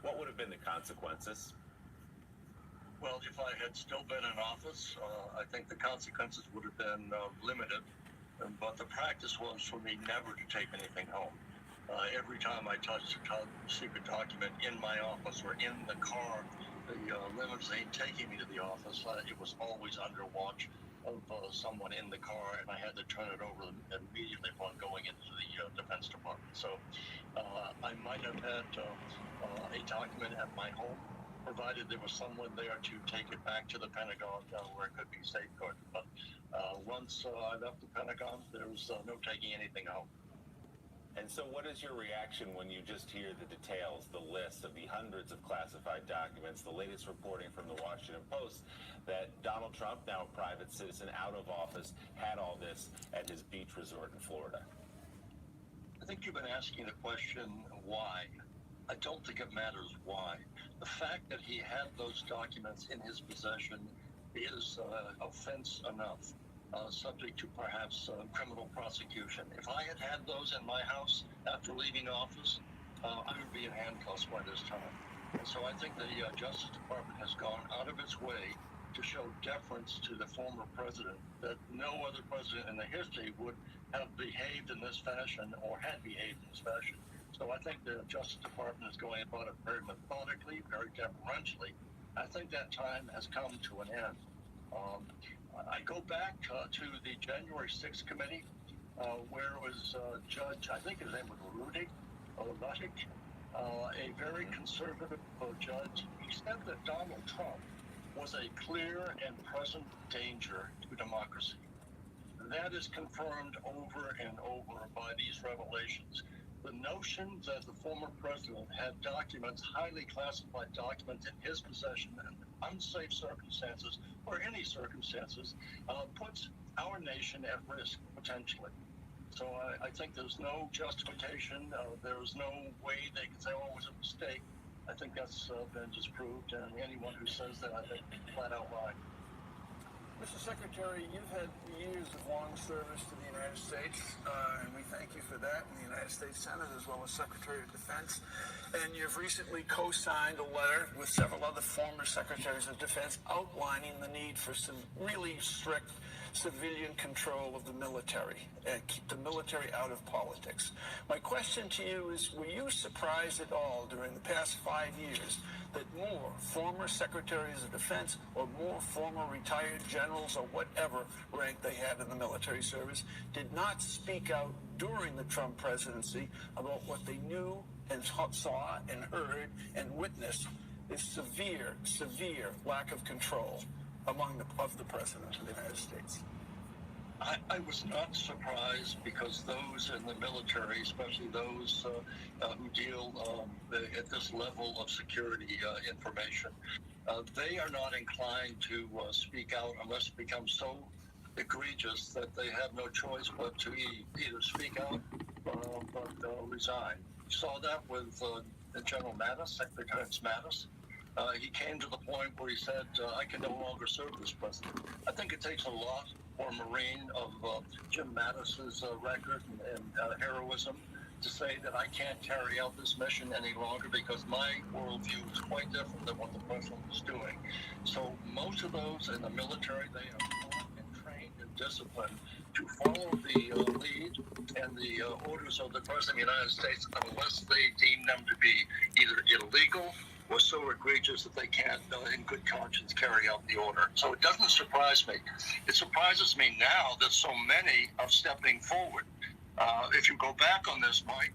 what would have been the consequences? Well, if I had still been in office, I think the consequences would have been limited. But the practice was for me never to take anything home. Every time I touched a top secret document in my office or in the car, the limousine taking me to the office, it was always under watch of someone in the car, and I had to turn it over immediately upon going into the Defense Department. So I might have had a document at my home, provided there was someone there to take it back to the Pentagon where it could be safeguarded. But once I left the Pentagon, there was no taking anything home. And so what is your reaction when you just hear the details, the list of the hundreds of classified documents, the latest reporting from the Washington Post that Donald Trump, now a private citizen out of office, had all this at his beach resort in Florida? I think you've been asking the question, why? I don't think it matters why. The fact that he had those documents in his possession is offense enough. Subject to perhaps criminal prosecution. If I had had those in my house after leaving office, I would be in handcuffs by this time. And so I think the Justice Department has gone out of its way to show deference to the former president that no other president in the history would have behaved in this fashion or had behaved in this fashion. So I think the Justice Department is going about it very methodically, very deferentially. I think that time has come to an end. I go back to the January 6th committee where it was Judge, I think his name was Rudy Luttig, a very conservative judge. He said that Donald Trump was a clear and present danger to democracy. That is confirmed over and over by these revelations. The notion that the former president had documents, highly classified documents in his possession in unsafe circumstances or any circumstances, puts our nation at risk potentially. So I think there's no justification. There's no way they can say, oh, it was a mistake. I think that's been disproved, and anyone who says that, I think, flat out lying. Mr. Secretary, you've had years of long service to the United States, and we thank you for that, in the United States Senate as well as Secretary of Defense. And you've recently co-signed a letter with several other former Secretaries of Defense outlining the need for some really strict civilian control of the military and keep the military out of politics. My question to you is, were you surprised at all during the past 5 years that more former Secretaries of Defense or more former retired generals or whatever rank they had in the military service did not speak out during the Trump presidency about what they knew and saw and heard and witnessed is severe lack of control of the President of the United States? I was not surprised because those in the military, especially those who deal at this level of security information, they are not inclined to speak out unless it becomes so egregious that they have no choice but to either speak out but resign. We saw that with General Mattis, Secretary Mattis. He came to the point where he said, I can no longer serve this president. I think it takes a lot for a Marine of Jim Mattis's record and heroism to say that I can't carry out this mission any longer because my worldview is quite different than what the president is doing. So most of those in the military, they are taught and trained and disciplined to follow the lead and the orders of the President of the United States unless they deem them to be either illegal or so egregious that they can't, in good conscience, carry out the order. So it doesn't surprise me. It surprises me now that so many are stepping forward. If you go back on this, Mike,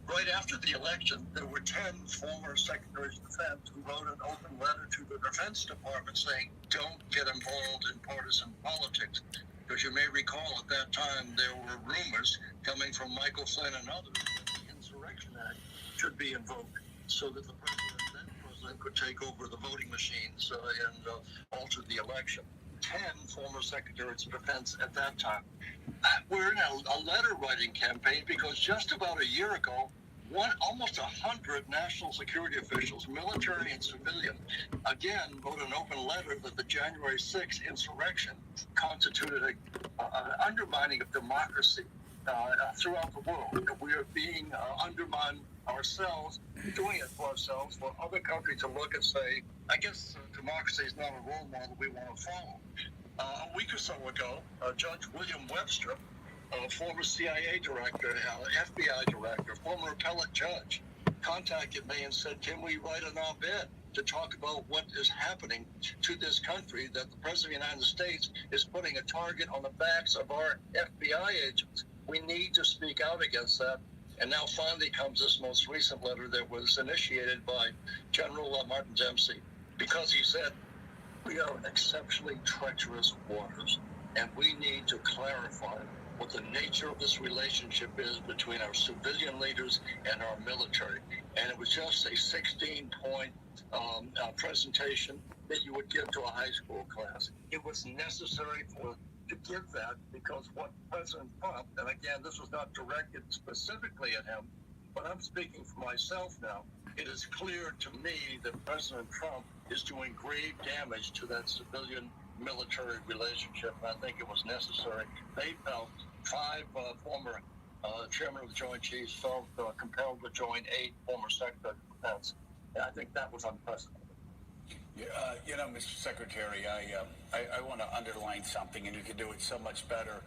right after the election, there were 10 former Secretaries of Defense who wrote an open letter to the Defense Department saying, don't get involved in partisan politics. Because you may recall at that time there were rumors coming from Michael Flynn and others that the Insurrection Act should be invoked so that the president could take over the voting machines and alter the election. 10 former Secretaries of Defense at that time. We're in a letter-writing campaign because just about a year ago, almost 100 national security officials, military and civilian, again wrote an open letter that the January 6th insurrection constituted an undermining of democracy throughout the world. That we are being undermined ourselves, doing it for ourselves, for other countries to look and say, I guess democracy is not a role model we want to follow. A week or so ago, Judge William Webster, former CIA director, FBI director, former appellate judge, contacted me and said, can we write an op-ed to talk about what is happening to this country, that the President of the United States is putting a target on the backs of our FBI agents. We need to speak out against that. And now finally comes this most recent letter that was initiated by General Martin Dempsey, because he said, we are in exceptionally treacherous waters, and we need to clarify what the nature of this relationship is between our civilian leaders and our military. And it was just a 16-point presentation that you would give to a high school class. It was necessary to give that because what President Trump, and again, this was not directed specifically at him, but I'm speaking for myself now, it is clear to me that President Trump is doing grave damage to that civilian-military relationship, and I think it was necessary. They felt 5 former chairman of the Joint Chiefs felt compelled to join 8 former Secretary of Defense, and I think that was unprecedented. You know, Mr. Secretary, I want to underline something, and you can do it so much better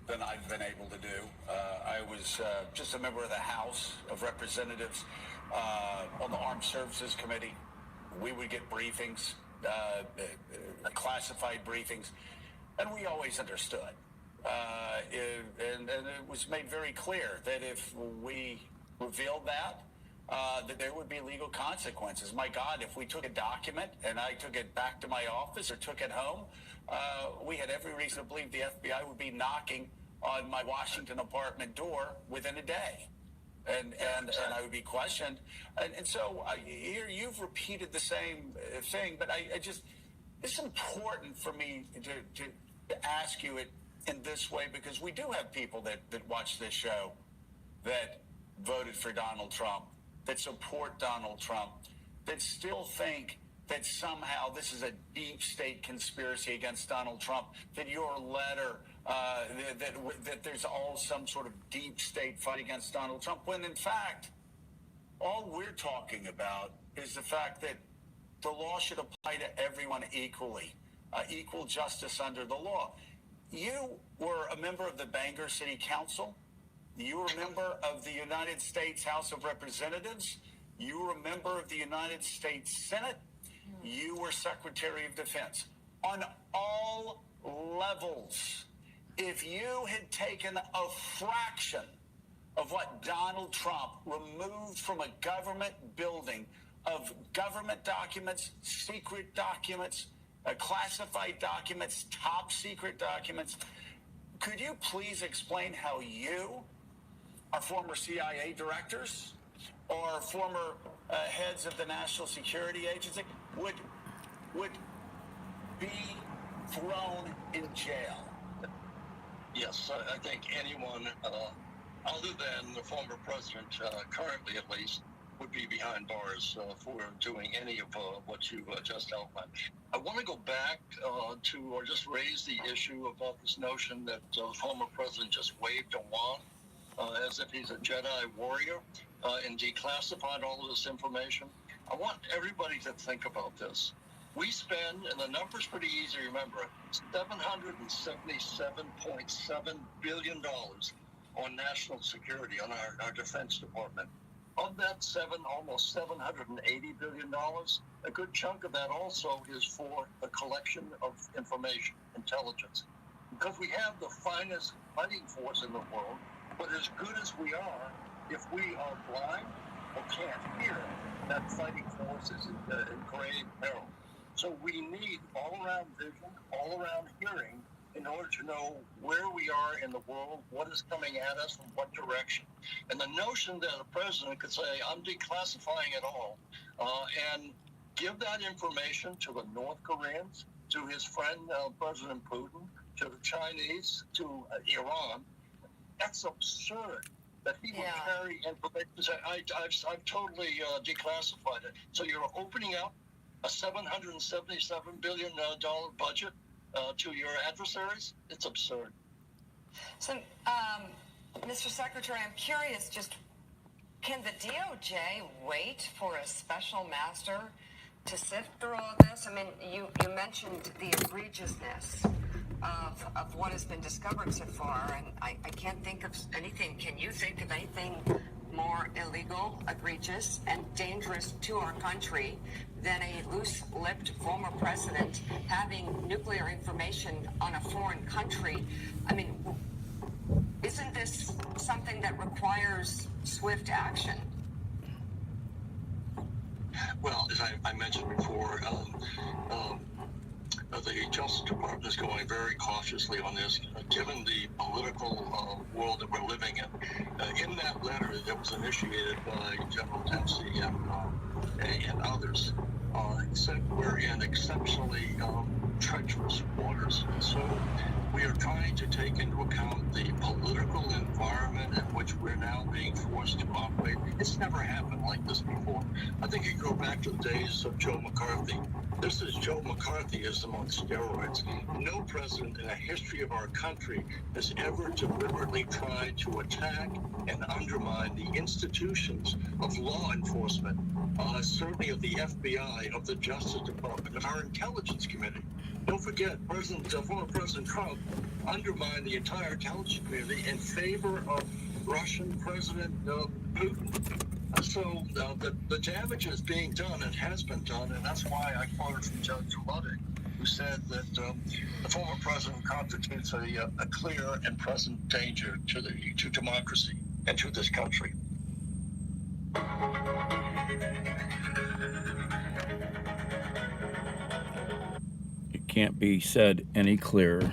than I've been able to do. I was just a member of the House of Representatives on the Armed Services Committee. We would get briefings, classified briefings, and we always understood. And it was made very clear that if we revealed that there would be legal consequences. My God, if we took a document and I took it back to my office or took it home, we had every reason to believe the FBI would be knocking on my Washington apartment door within a day. And I would be questioned. And so here you've repeated the same thing, but I just, it's important for me to ask you it in this way, because we do have people that watch this show that voted for Donald Trump, that support Donald Trump, that still think that somehow this is a deep state conspiracy against Donald Trump, that your letter, that there's all some sort of deep state fight against Donald Trump, when in fact, all we're talking about is the fact that the law should apply to everyone equally, equal justice under the law. You were a member of the Bangor City Council. You were a member of the United States House of Representatives. You were a member of the United States Senate. You were Secretary of Defense. On all levels, if you had taken a fraction of what Donald Trump removed from a government building of government documents, secret documents, classified documents, top secret documents, could you please explain how you, our former CIA directors, or former heads of the National Security Agency would be thrown in jail? Yes, I think anyone other than the former president, currently at least, would be behind bars for doing any of what you just outlined. I want to go back or just raise the issue about this notion that the former president just waved a wand as if he's a Jedi warrior and declassified all of this information. I want everybody to think about this. We spend, and the number's pretty easy to remember, $777.7 billion on national security, on our Defense Department. Of that almost $780 billion, a good chunk of that also is for the collection of information, intelligence. Because we have the finest fighting force in the world, but as good as we are, if we are blind or can't hear, that fighting force is in grave peril. So we need all-around vision, all-around hearing, in order to know where we are in the world, what is coming at us, from what direction. And the notion that a president could say, I'm declassifying it all, and give that information to the North Koreans, to his friend President Putin, to the Chinese, to Iran, that's absurd. that he would carry information. I've totally declassified it. So you're opening up a $777 billion budget to your adversaries? It's absurd. So, Mr. Secretary, I'm curious, just can the DOJ wait for a special master to sift through all this? I mean, you mentioned the egregiousness of what has been discovered so far, and I can't think of anything. Can you think of anything more illegal, egregious, and dangerous to our country than a loose-lipped former president having nuclear information on a foreign country? I mean, isn't this something that requires swift action? Well, as I mentioned before, the Justice Department is going very cautiously on this, given the political world that we're living in. In that letter that was initiated by General Dempsey and others, said we're in exceptionally treacherous waters. So we are trying to take into account the political environment in which we're now being forced to operate. It's never happened like this before. I think you go back to the days of Joe McCarthy. This is Joe McCarthyism on steroids. No president in the history of our country has ever deliberately tried to attack and undermine the institutions of law enforcement, certainly of the FBI, of the Justice Department, of our intelligence committee. Don't forget, former President Trump undermined the entire intelligence community in favor of Russian President Putin. So the damage is being done and has been done, and that's why I quoted from Judge Ludwig, who said that the former president constitutes a clear and present danger to democracy and to this country. It can't be said any clearer.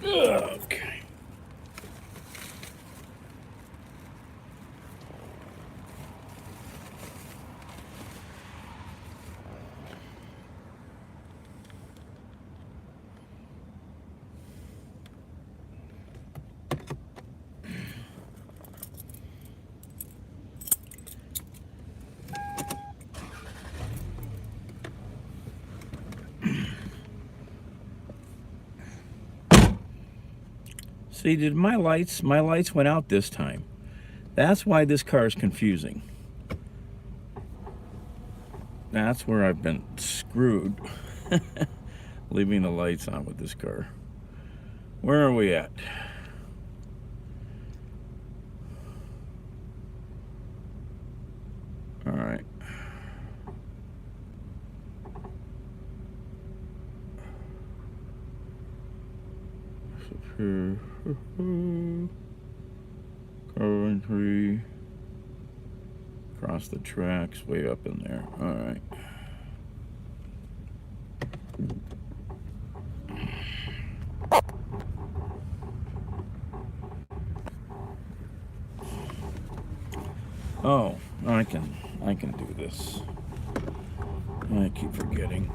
Okay. See, did my lights went out this time. That's why this car is confusing. That's where I've been screwed. Leaving the lights on with this car. Where are we at? All right. Coventry. Across the tracks, way up in there. All right. Oh, I can do this. I keep forgetting.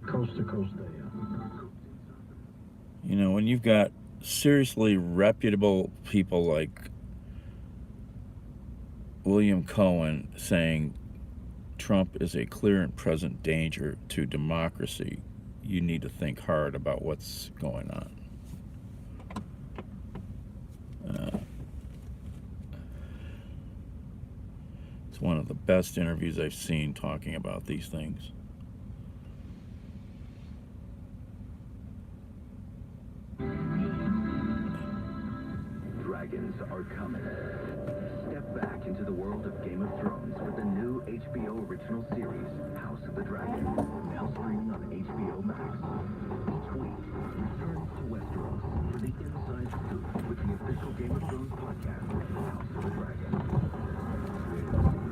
Coast to coast day. You know, when you've got seriously reputable people like William Cohen saying Trump is a clear and present danger to democracy, you need to think hard about what's going on. It's one of the best interviews I've seen talking about these things. Dragons are coming. Step back into the world of Game of Thrones with the new HBO original series, House of the Dragon, now streaming on HBO Max. Each week, return to Westeros for the inside scoop with the official Game of Thrones podcast, House of the Dragon.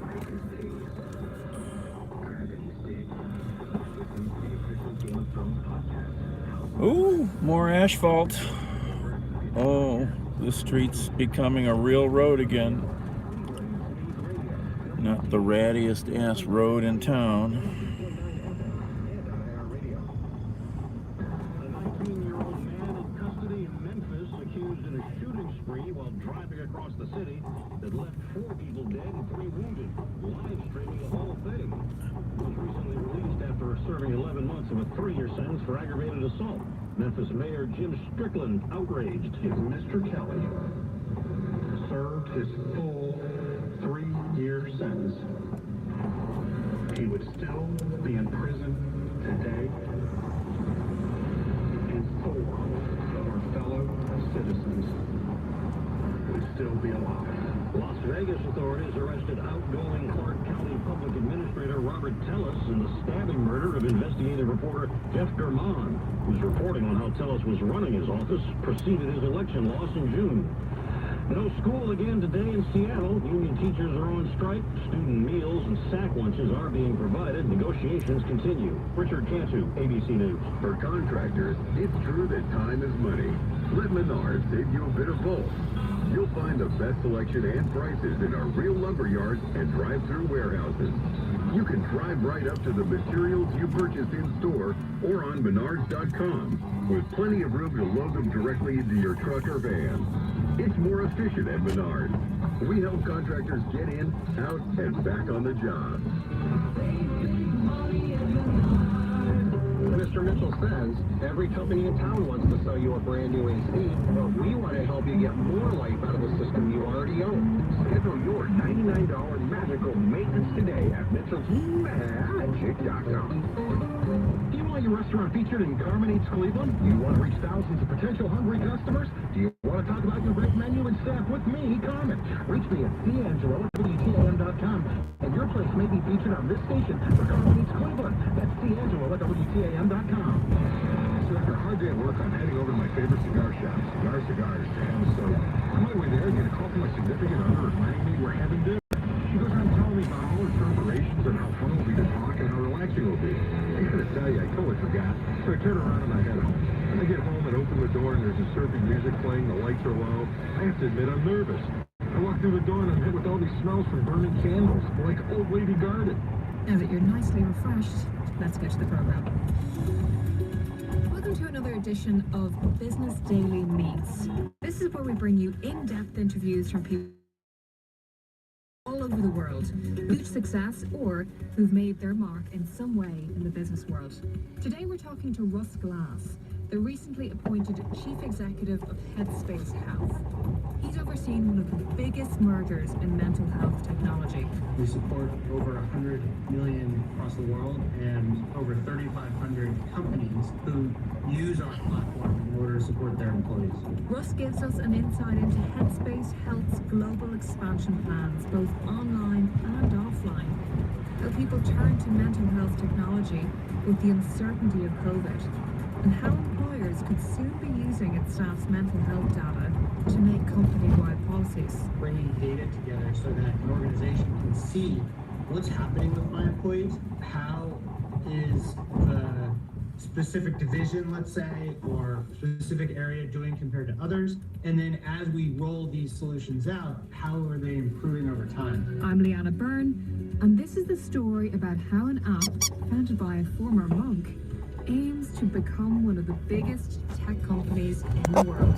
Dragons dig. Listen to the official Game of Thrones podcast. Ooh, more asphalt. Oh, the street's becoming a real road again. Not the rattiest ass road in town. A 19-year-old man in custody in Memphis accused in a shooting spree while driving across the city that left 4 people dead and 3 wounded. Live streaming the whole thing. He was recently released after serving 11 months of a 3-year sentence for aggravated assault. Memphis Mayor Jim Strickland outraged. If Mr. Kelly served his full 3-year sentence, he would still be in prison today, and 4 of our fellow citizens would still be alive. Las Vegas authorities arrested outgoing Clark County Public Administrator Robert Tellis in the stabbing murder of investigative reporter Jeff German, whose reporting on how Tellis was running his office preceded his election loss in June. No school again today in Seattle. Union teachers are on strike. Student meals and sack lunches are being provided. Negotiations continue. Richard Cantu, ABC News. For contractors, it's true that time is money. Let Menards save you a bit of both. You'll find the best selection and prices in our real lumber yards and drive-through warehouses. You can drive right up to the materials you purchased in store or on Menards.com, with plenty of room to load them directly into your truck or van. It's more efficient at Menards. We help contractors get in, out, and back on the job. Mr. Mitchell says every company in town wants to sell you a brand new AC, but we want to help you get more life out of the system you already own. Schedule your $99 magical maintenance today at MitchellsMagic.com. Do you want your restaurant featured in Carmen Eats Cleveland? Do you want to reach thousands of potential hungry customers? Do you want to talk about your great menu and staff with me, Carmen? Reach me at D'Angelo@WTAM.com, and your place may be featured on this station for Carmen Eats Cleveland. That's D'Angelo@WTAM.com. So after a hard day at work, I'm heading over to my favorite cigar shop, Cigar Cigars. And so on my way there, I get a call from my significant other reminding me we're having dinner. She goes on telling me about all her preparations and how fun it will be to talk and how relaxing it will be. I gotta tell you, I totally forgot. So I turn around and I head home. I get home and open the door and there's a surfing music playing, the lights are low. I have to admit I'm nervous. I walk through the door and I'm hit with all these smells from burning candles, like old lady garden. Now that you're nicely refreshed, let's get to the program. Welcome to another edition of Business Daily Meets. This is where we bring you in-depth interviews from people all over the world, huge success or who've made their mark in some way in the business world. Today we're talking to Russ Glass, the recently appointed Chief Executive of Headspace Health. He's overseen one of the biggest mergers in mental health technology. We support over 100 million across the world and over 3,500 companies who use our platform in order to support their employees. Russ gives us an insight into Headspace Health's global expansion plans, both online and offline. How people turn to mental health technology with the uncertainty of COVID, and how employers could soon be using its staff's mental health data to make company-wide policies. Bringing data together so that an organization can see what's happening with my employees, how is the specific division, let's say, or specific area doing compared to others, and then as we roll these solutions out, how are they improving over time? I'm Leanna Byrne, and this is the story about how an app founded by a former monk aims to become one of the biggest tech companies in the world.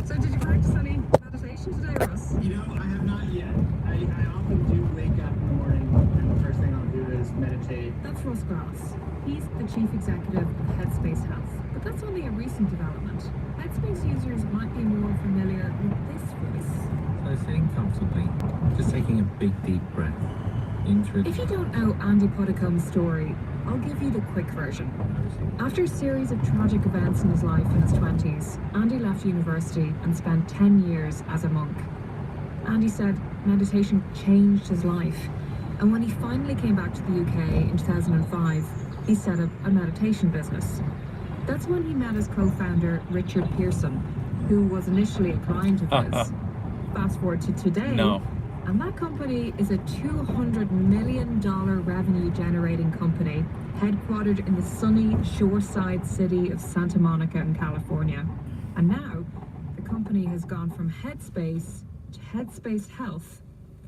So did you practice any meditation today, Russ? You know, I have not yet. I often do wake up in the morning and the first thing I'll do is meditate. That's Russ Glass. He's the Chief Executive of Headspace Health. But that's only a recent development. Headspace users might be more familiar with this voice. So sitting comfortably, just taking a big deep breath. If you don't know Andy Puddicombe's story, I'll give you the quick version. After a series of tragic events in his life in his 20s, Andy left university and spent 10 years as a monk. Andy said meditation changed his life, and when he finally came back to the UK in 2005, he set up a meditation business. That's when he met his co-founder, Richard Pearson, who was initially a client of his. Fast forward to today. No. And that company is a $200 million revenue-generating company headquartered in the sunny shoreside city of Santa Monica in California. And now, the company has gone from Headspace to Headspace Health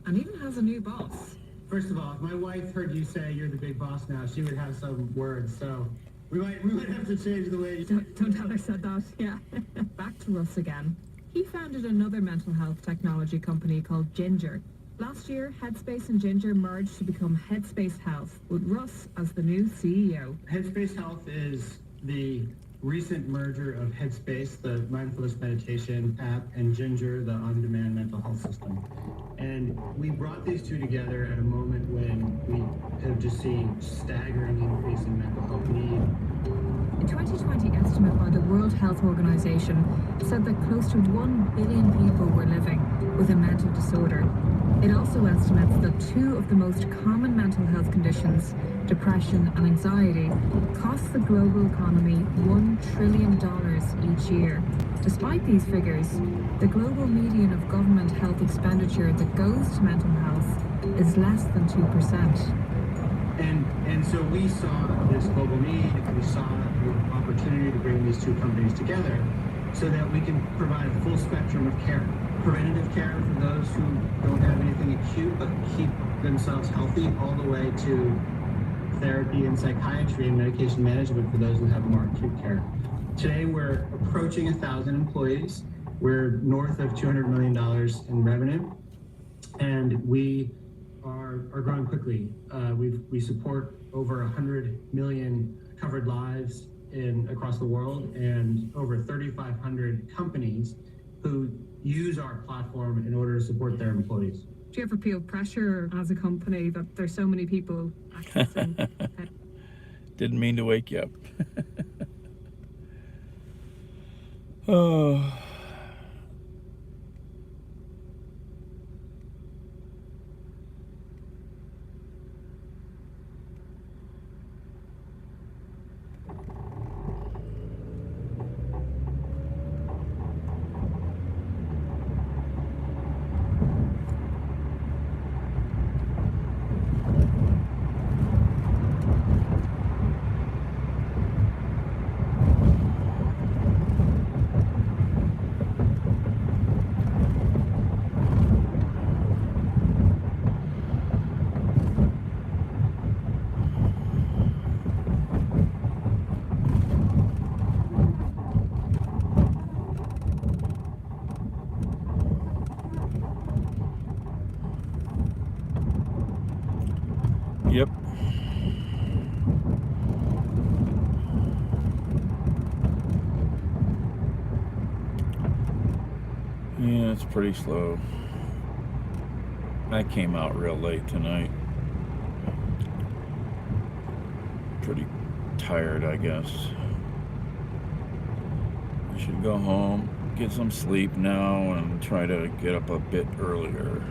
and even has a new boss. First of all, if my wife heard you say you're the big boss now, she would have some words, so we might have to change the way you... Don't tell her I said that, yeah. Back to Russ again. He founded another mental health technology company called Ginger. Last year, Headspace and Ginger merged to become Headspace Health, with Russ as the new CEO. Headspace Health is the recent merger of Headspace, the mindfulness meditation app, and Ginger, the on-demand mental health system. And we brought these two together at a moment when we have just seen staggering increase in mental health need. A 2020 estimate by the World Health Organization said that close to 1 billion people were living with a mental disorder. It also estimates that two of the most common mental health conditions, depression and anxiety, cost the global economy $1 trillion each year. Despite these figures, the global median of government health expenditure that goes to mental health is less than 2%. And so we saw this global need, we saw the opportunity to bring these two companies together so that we can provide a full spectrum of care. Preventative care for those who don't have anything acute but keep themselves healthy, all the way to therapy and psychiatry and medication management for those who have more acute care. Today we're approaching 1,000 employees. We're north of $200 million in revenue, and we are growing quickly. We support over 100 million covered lives across the world, and over 3,500 companies who use our platform in order to support their employees. Do you ever feel pressure as a company that there's so many people accessing? Didn't mean to wake you up. Oh. Yep. Yeah, it's pretty slow. I came out real late tonight. Pretty tired, I guess. I should go home, get some sleep now, and try to get up a bit earlier.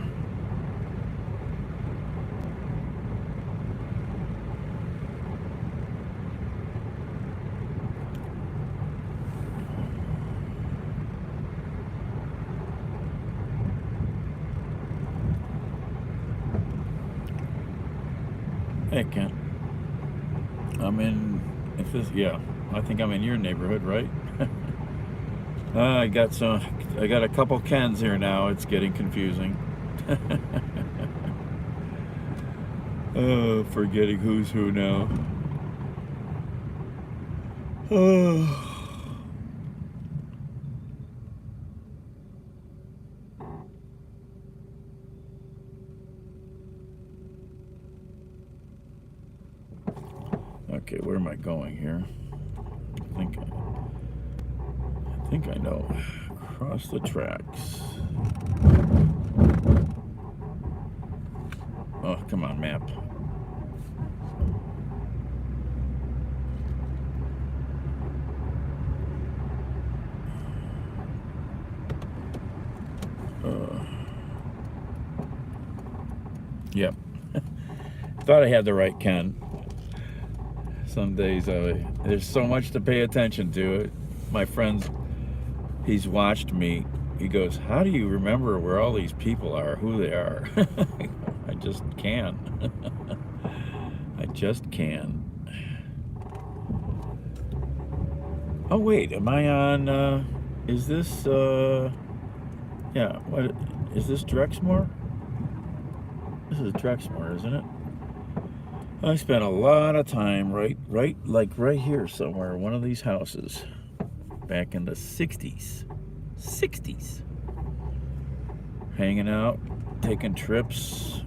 Hey, Kent. Yeah, I think I'm in your neighborhood, right? I got a couple Kens here now. It's getting confusing. Forgetting who's who now. Okay, where am I going here? I think I know. Across the tracks. Oh, come on, map. Yep. Thought I had the right Ken. Some days there's so much to pay attention to. My friend, he's watched me. He goes, how do you remember where all these people are, who they are? I just can. I just can. Oh, wait, am I on, is this, yeah, what, is this Drexmoor? This is Drexmoor, isn't it? I spent a lot of time right here somewhere, one of these houses, back in the 60s. Hanging out, taking trips,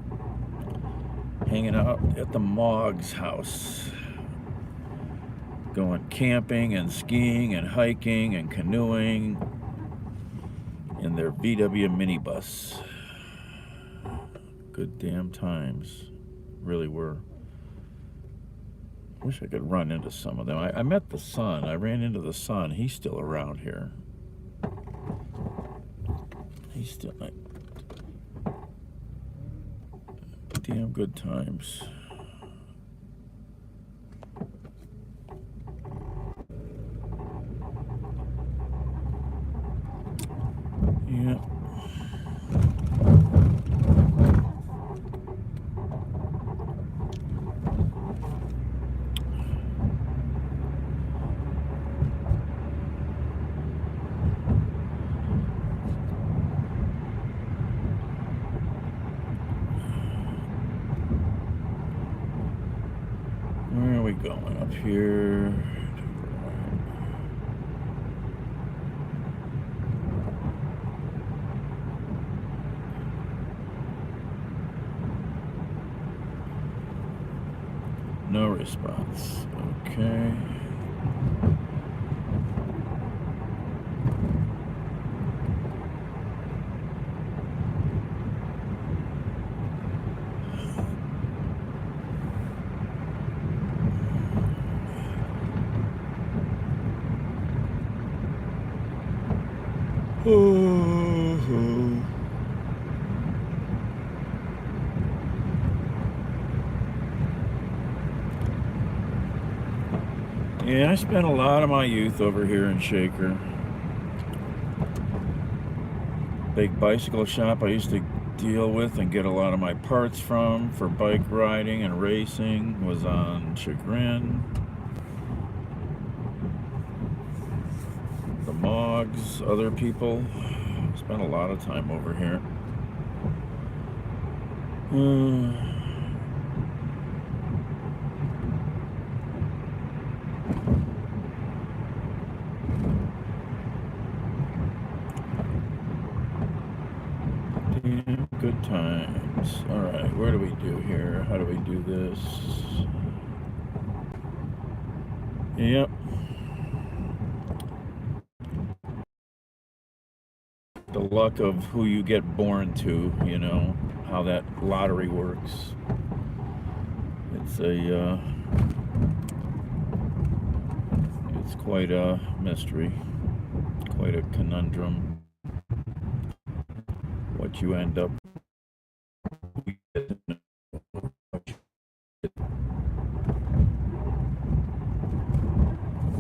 hanging out at the Moggs house, going camping and skiing and hiking and canoeing in their VW minibus. Good damn times, really were. Wish I could run into some of them. I met the son. I ran into the son. He's still around here. He's still like damn good times. Yeah. Where are we going? Up here. No response. Okay. Yeah, I spent a lot of my youth over here in Shaker. Big bicycle shop I used to deal with and get a lot of my parts from for bike riding and racing was on Chagrin. The Moggs, other people. Spent a lot of time over here. Yeah, good times. All right, where do we do here? How do we do this? Yep. The luck of who you get born to, you know, how that lottery works. It's it's quite a mystery, quite a conundrum. What you end up,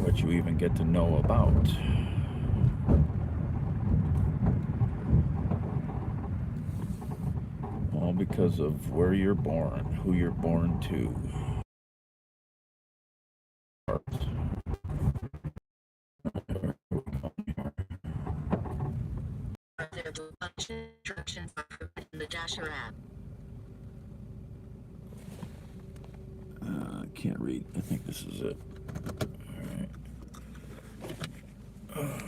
what you even get to know about. All because of where you're born, who you're born to. There to bunch instructions are provided in the Dasher app. I can't read. I think this is it. All right.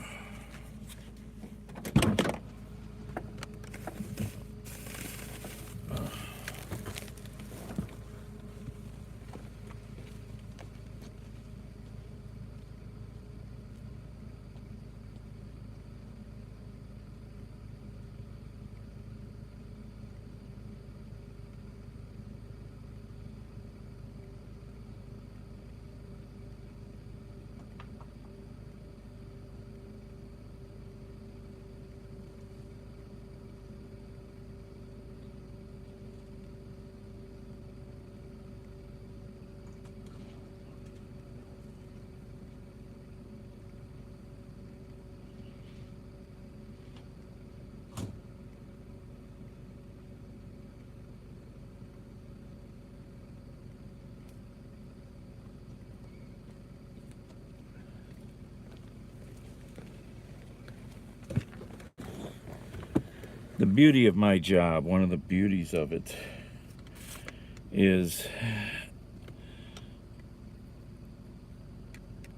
The beauty of my job, one of the beauties of it, is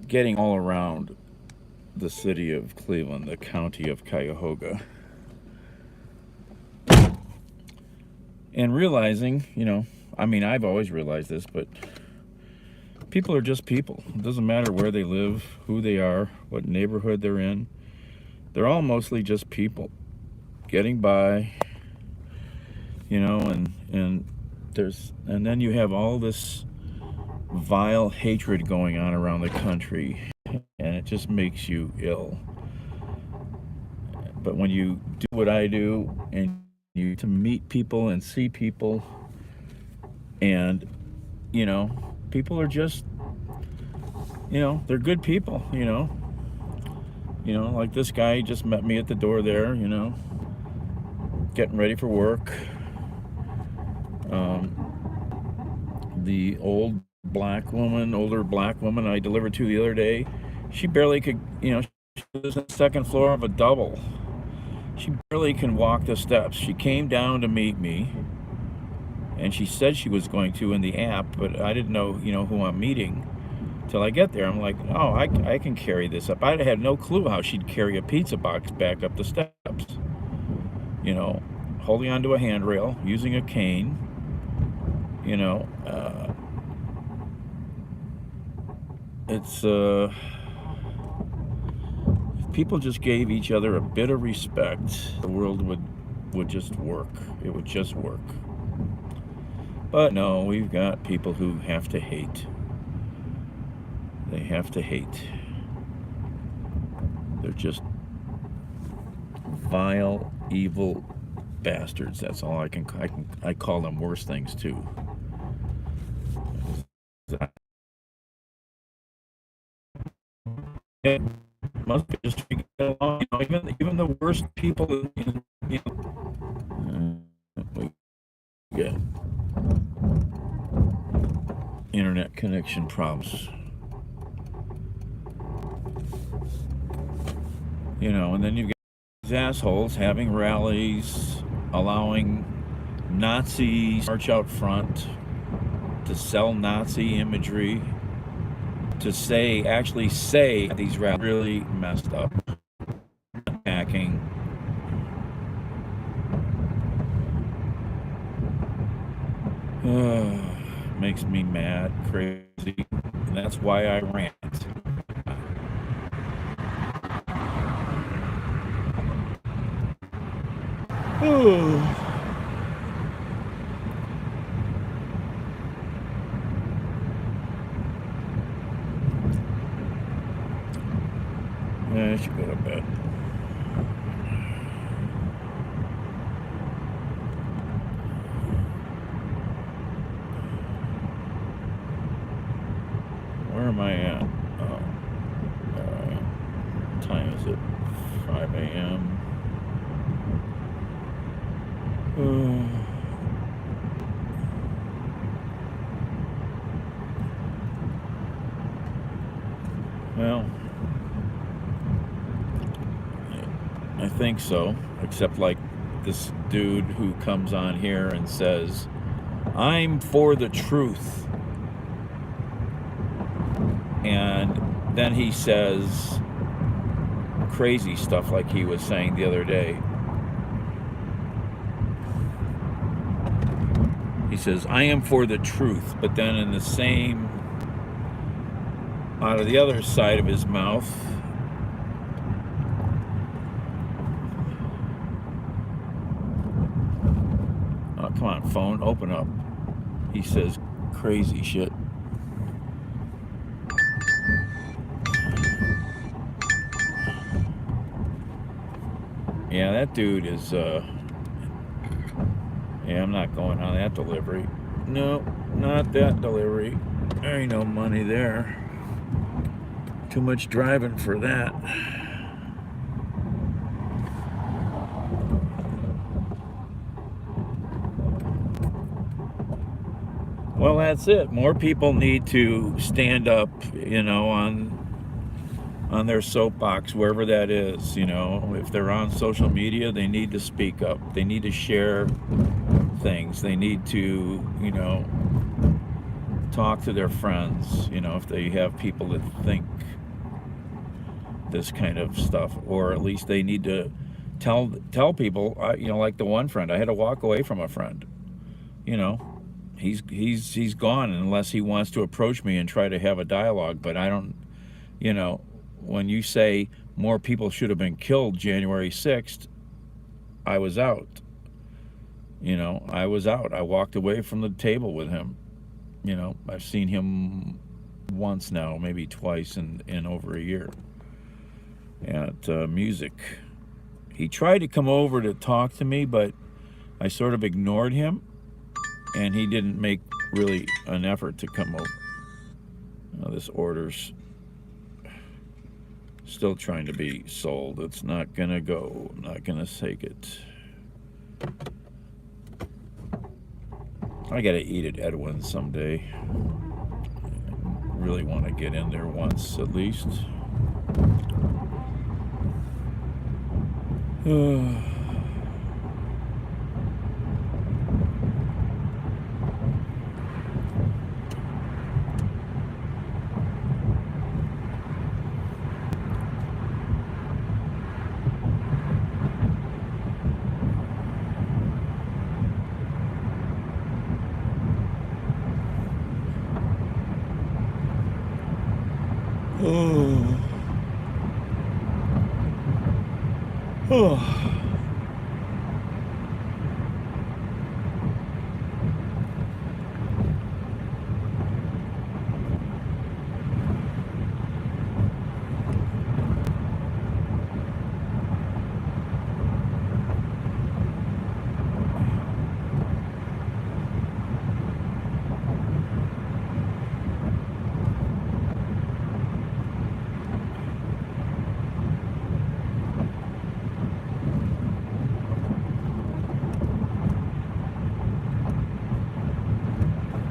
getting all around the city of Cleveland, the county of Cuyahoga, and realizing, you know, I mean, I've always realized this, but people are just people. It doesn't matter where they live, who they are, what neighborhood they're in. They're all mostly just people getting by, you know, and then you have all this vile hatred going on around the country, and it just makes you ill. But when you do what I do, and you to meet people and see people, and, you know, people are just, you know, they're good people, you know, like this guy just met me at the door there, you know, getting ready for work. The older black woman I delivered to the other day, she barely could, you know, she was on the second floor of a double. She barely can walk the steps. She came down to meet me, and she said she was going to in the app, but I didn't know, you know, who I'm meeting till I get there. I'm like, oh, I can carry this up. I had no clue how she'd carry a pizza box back up the steps. You know, holding onto a handrail, using a cane, you know, it's, if people just gave each other a bit of respect, the world would just work. It would just work. But no, we've got people who have to hate. They have to hate. They're just vile, evil bastards. That's all I call them worse things too. It must be just to get along. You know, even the worst people, you know, we get internet connection problems. You know, and then you've got these assholes having rallies, allowing Nazis march out front to sell Nazi imagery, to actually say these rallies really messed up, attacking, Makes me mad, crazy, and that's why I rant. Yeah, I should go to bed. Where am I at? Oh, what time is it? 5 a.m. Well, I think so, except like this dude who comes on here and says, I'm for the truth. And then he says crazy stuff like he was saying the other day. He says, I am for the truth, but then in the same, out of the other side of his mouth, oh, come on, phone, open up. He says crazy shit. Yeah, that dude is, yeah, I'm not going on that delivery. No, not that delivery. There ain't no money there. Too much driving for that. Well, that's it. More people need to stand up, you know, on their soapbox, wherever that is, you know. If they're on social media, they need to speak up. They need to share things. They need to, you know, talk to their friends, you know, if they have people that think this kind of stuff, or at least they need to tell people, you know, like the one friend, I had to walk away from a friend, you know. He's gone unless he wants to approach me and try to have a dialogue, but I don't, you know, when you say more people should have been killed January 6th, I was out. You know, I was out. I walked away from the table with him. You know, I've seen him once now, maybe twice in over a year at music. He tried to come over to talk to me, but I sort of ignored him, and he didn't make really an effort to come over. This order's still trying to be sold. It's not gonna go. I'm not gonna take it. I gotta eat at Edwin's someday. I really want to get in there once at least.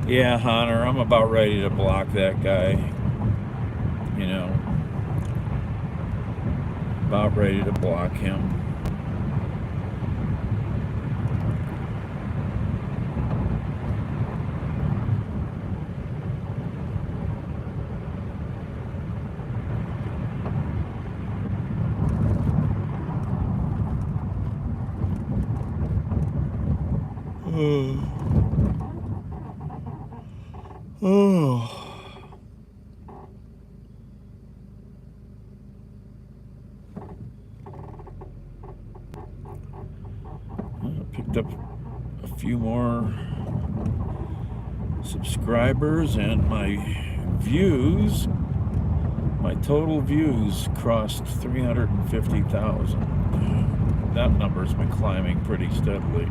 Yeah, Hunter, I'm about ready to block that guy. You know, about ready to block him. Oh. I picked up a few more subscribers, and my views, my total views crossed 350,000. That number's been climbing pretty steadily.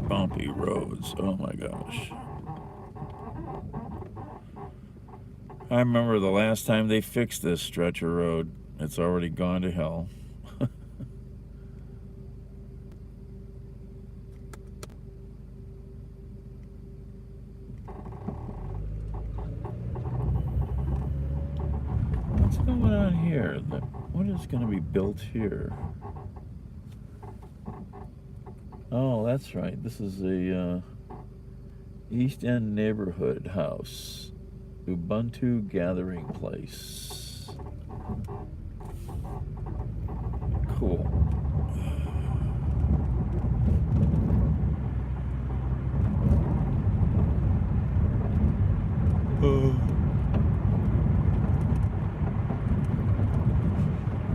Bumpy roads. Oh my gosh. I remember the last time they fixed this stretch of road. It's already gone to hell. What's going on here? What is going to be built here? Oh, that's right. This is a East End neighborhood house. Ubuntu Gathering Place. Cool.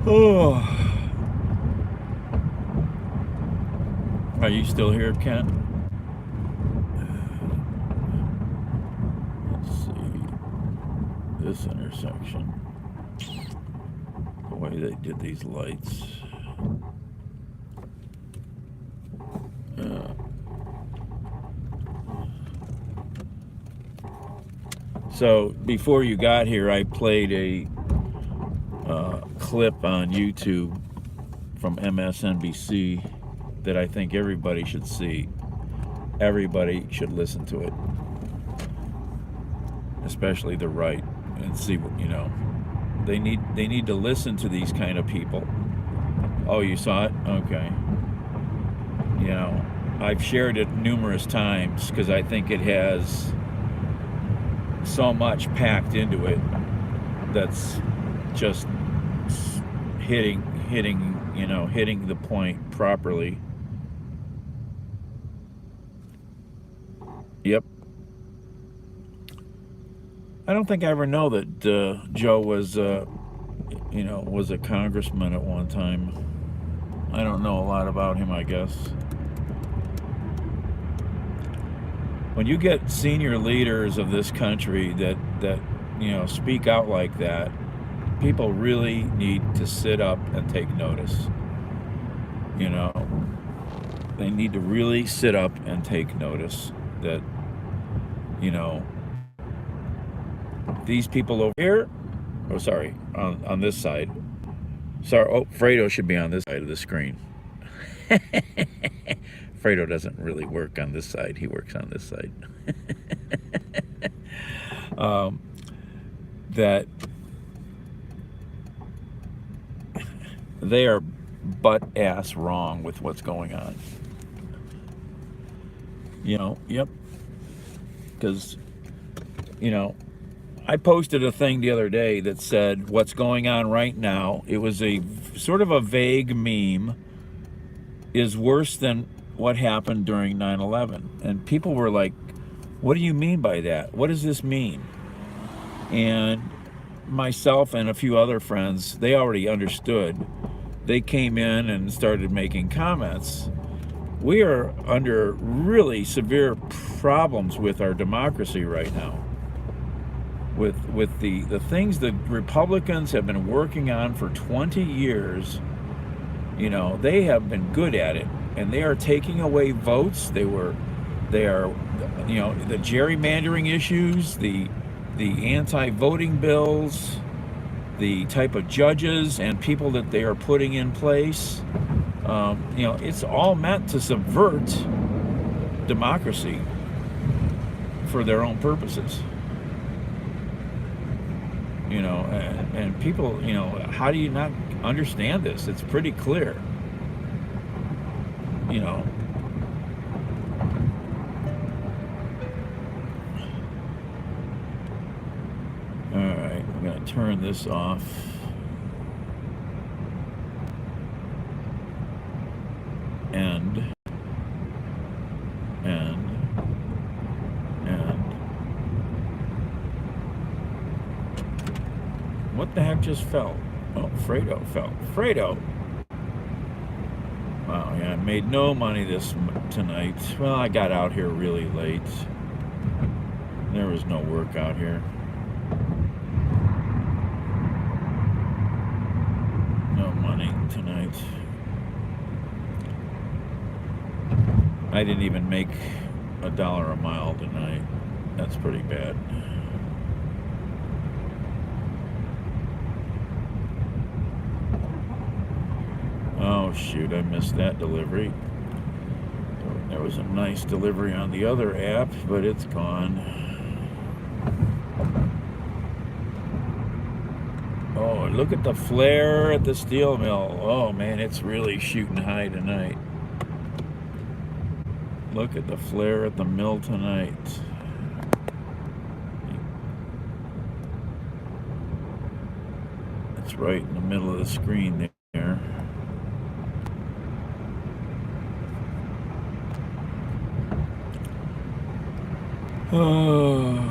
Oh. Are you still here, Kent? Let's see. This intersection. The way they did these lights. So before you got here, I played a clip on YouTube from MSNBC that I think everybody should see. Everybody should listen to it, especially the right, and see what, you know. They need to listen to these kind of people. Oh, you saw it? Okay. You know, I've shared it numerous times because I think it has so much packed into it that's just hitting the point properly. Yep. I don't think I ever know that Joe was was a congressman at one time. I don't know a lot about him, I guess. When you get senior leaders of this country that speak out like that, people really need to sit up and take notice. You know, they need to really sit up and take notice that, these people over here, oh, sorry, on this side. Sorry, oh, Fredo should be on this side of the screen. Fredo doesn't really work on this side. He works on this side. That they are butt-ass wrong with what's going on. Yep. Because, I posted a thing the other day that said what's going on right now, it was a sort of a vague meme, is worse than what happened during 9/11. And people were like, what do you mean by that? What does this mean? And myself and a few other friends, they already understood. They came in and started making comments. We are under really severe problems with our democracy right now. With the things the Republicans have been working on for 20 years, they have been good at it, and they are taking away votes. They are, the gerrymandering issues, the anti-voting bills, the type of judges and people that they are putting in place. It's all meant to subvert democracy for their own purposes. And people, how do you not understand this? It's pretty clear. turn this off. And what the heck just fell? Oh, Fredo fell. Fredo! Wow, yeah, I made no money tonight. Well, I got out here really late. There was no work out here. No money tonight. I didn't even make $1 a mile tonight. That's pretty bad. Oh shoot, I missed that delivery. There was a nice delivery on the other app, but it's gone. Oh, look at the flare at the steel mill. Oh man, it's really shooting high tonight. Look at the flare at the mill tonight. It's right in the middle of the screen there. Oh.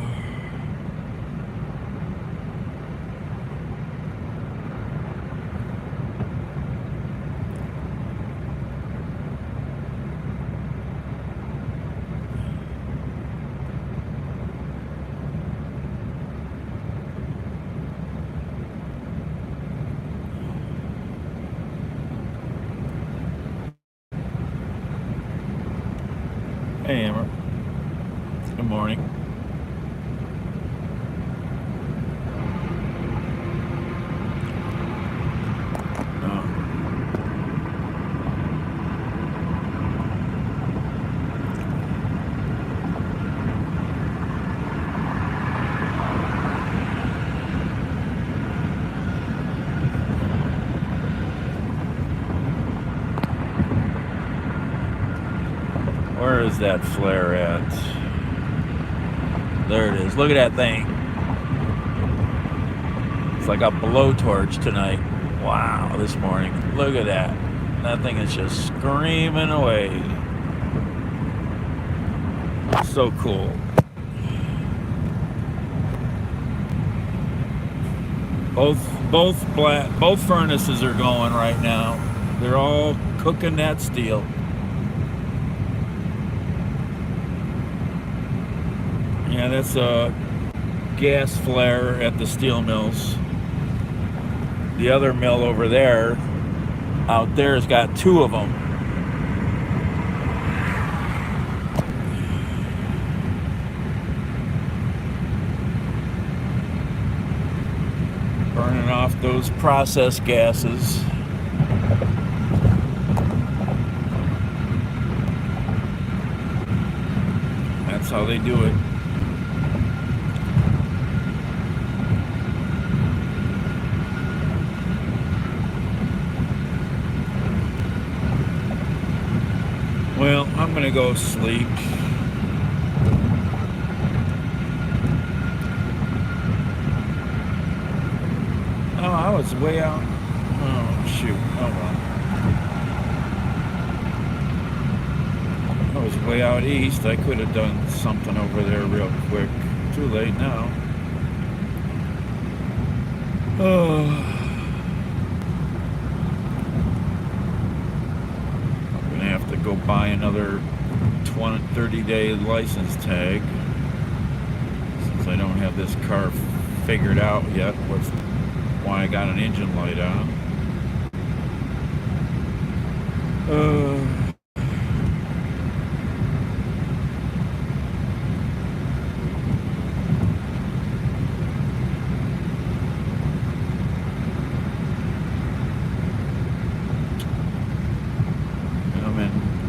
Hey, Amber. Good morning. Where is that flare at? There it is. Look at that thing. It's like a blowtorch tonight. Wow, this morning. Look at that. That thing is just screaming away. So cool. Both furnaces are going right now. They're all cooking that steel. Yeah, that's a gas flare at the steel mills. The other mill over there, out there, has got 2 of them. Burning off those process gases. That's how they do it. Well, I'm gonna go sleep. Oh, I was way out. Oh, shoot. Oh, well. I was way out east. I could have done something over there real quick. Too late now. Oh. Go buy another 30-day license tag since I don't have this car figured out yet. Why I got an engine light on.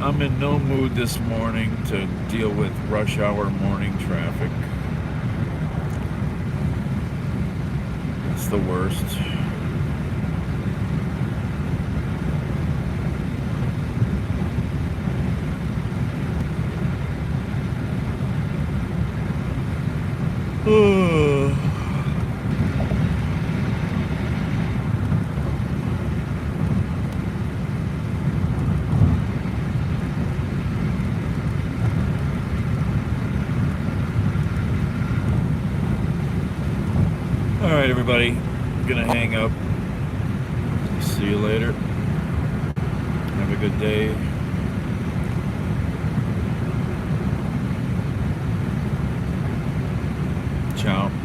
I'm in no mood this morning to deal with rush hour morning traffic. It's the worst. right, everybody. Gonna hang up. See you later. Have a good day. Ciao.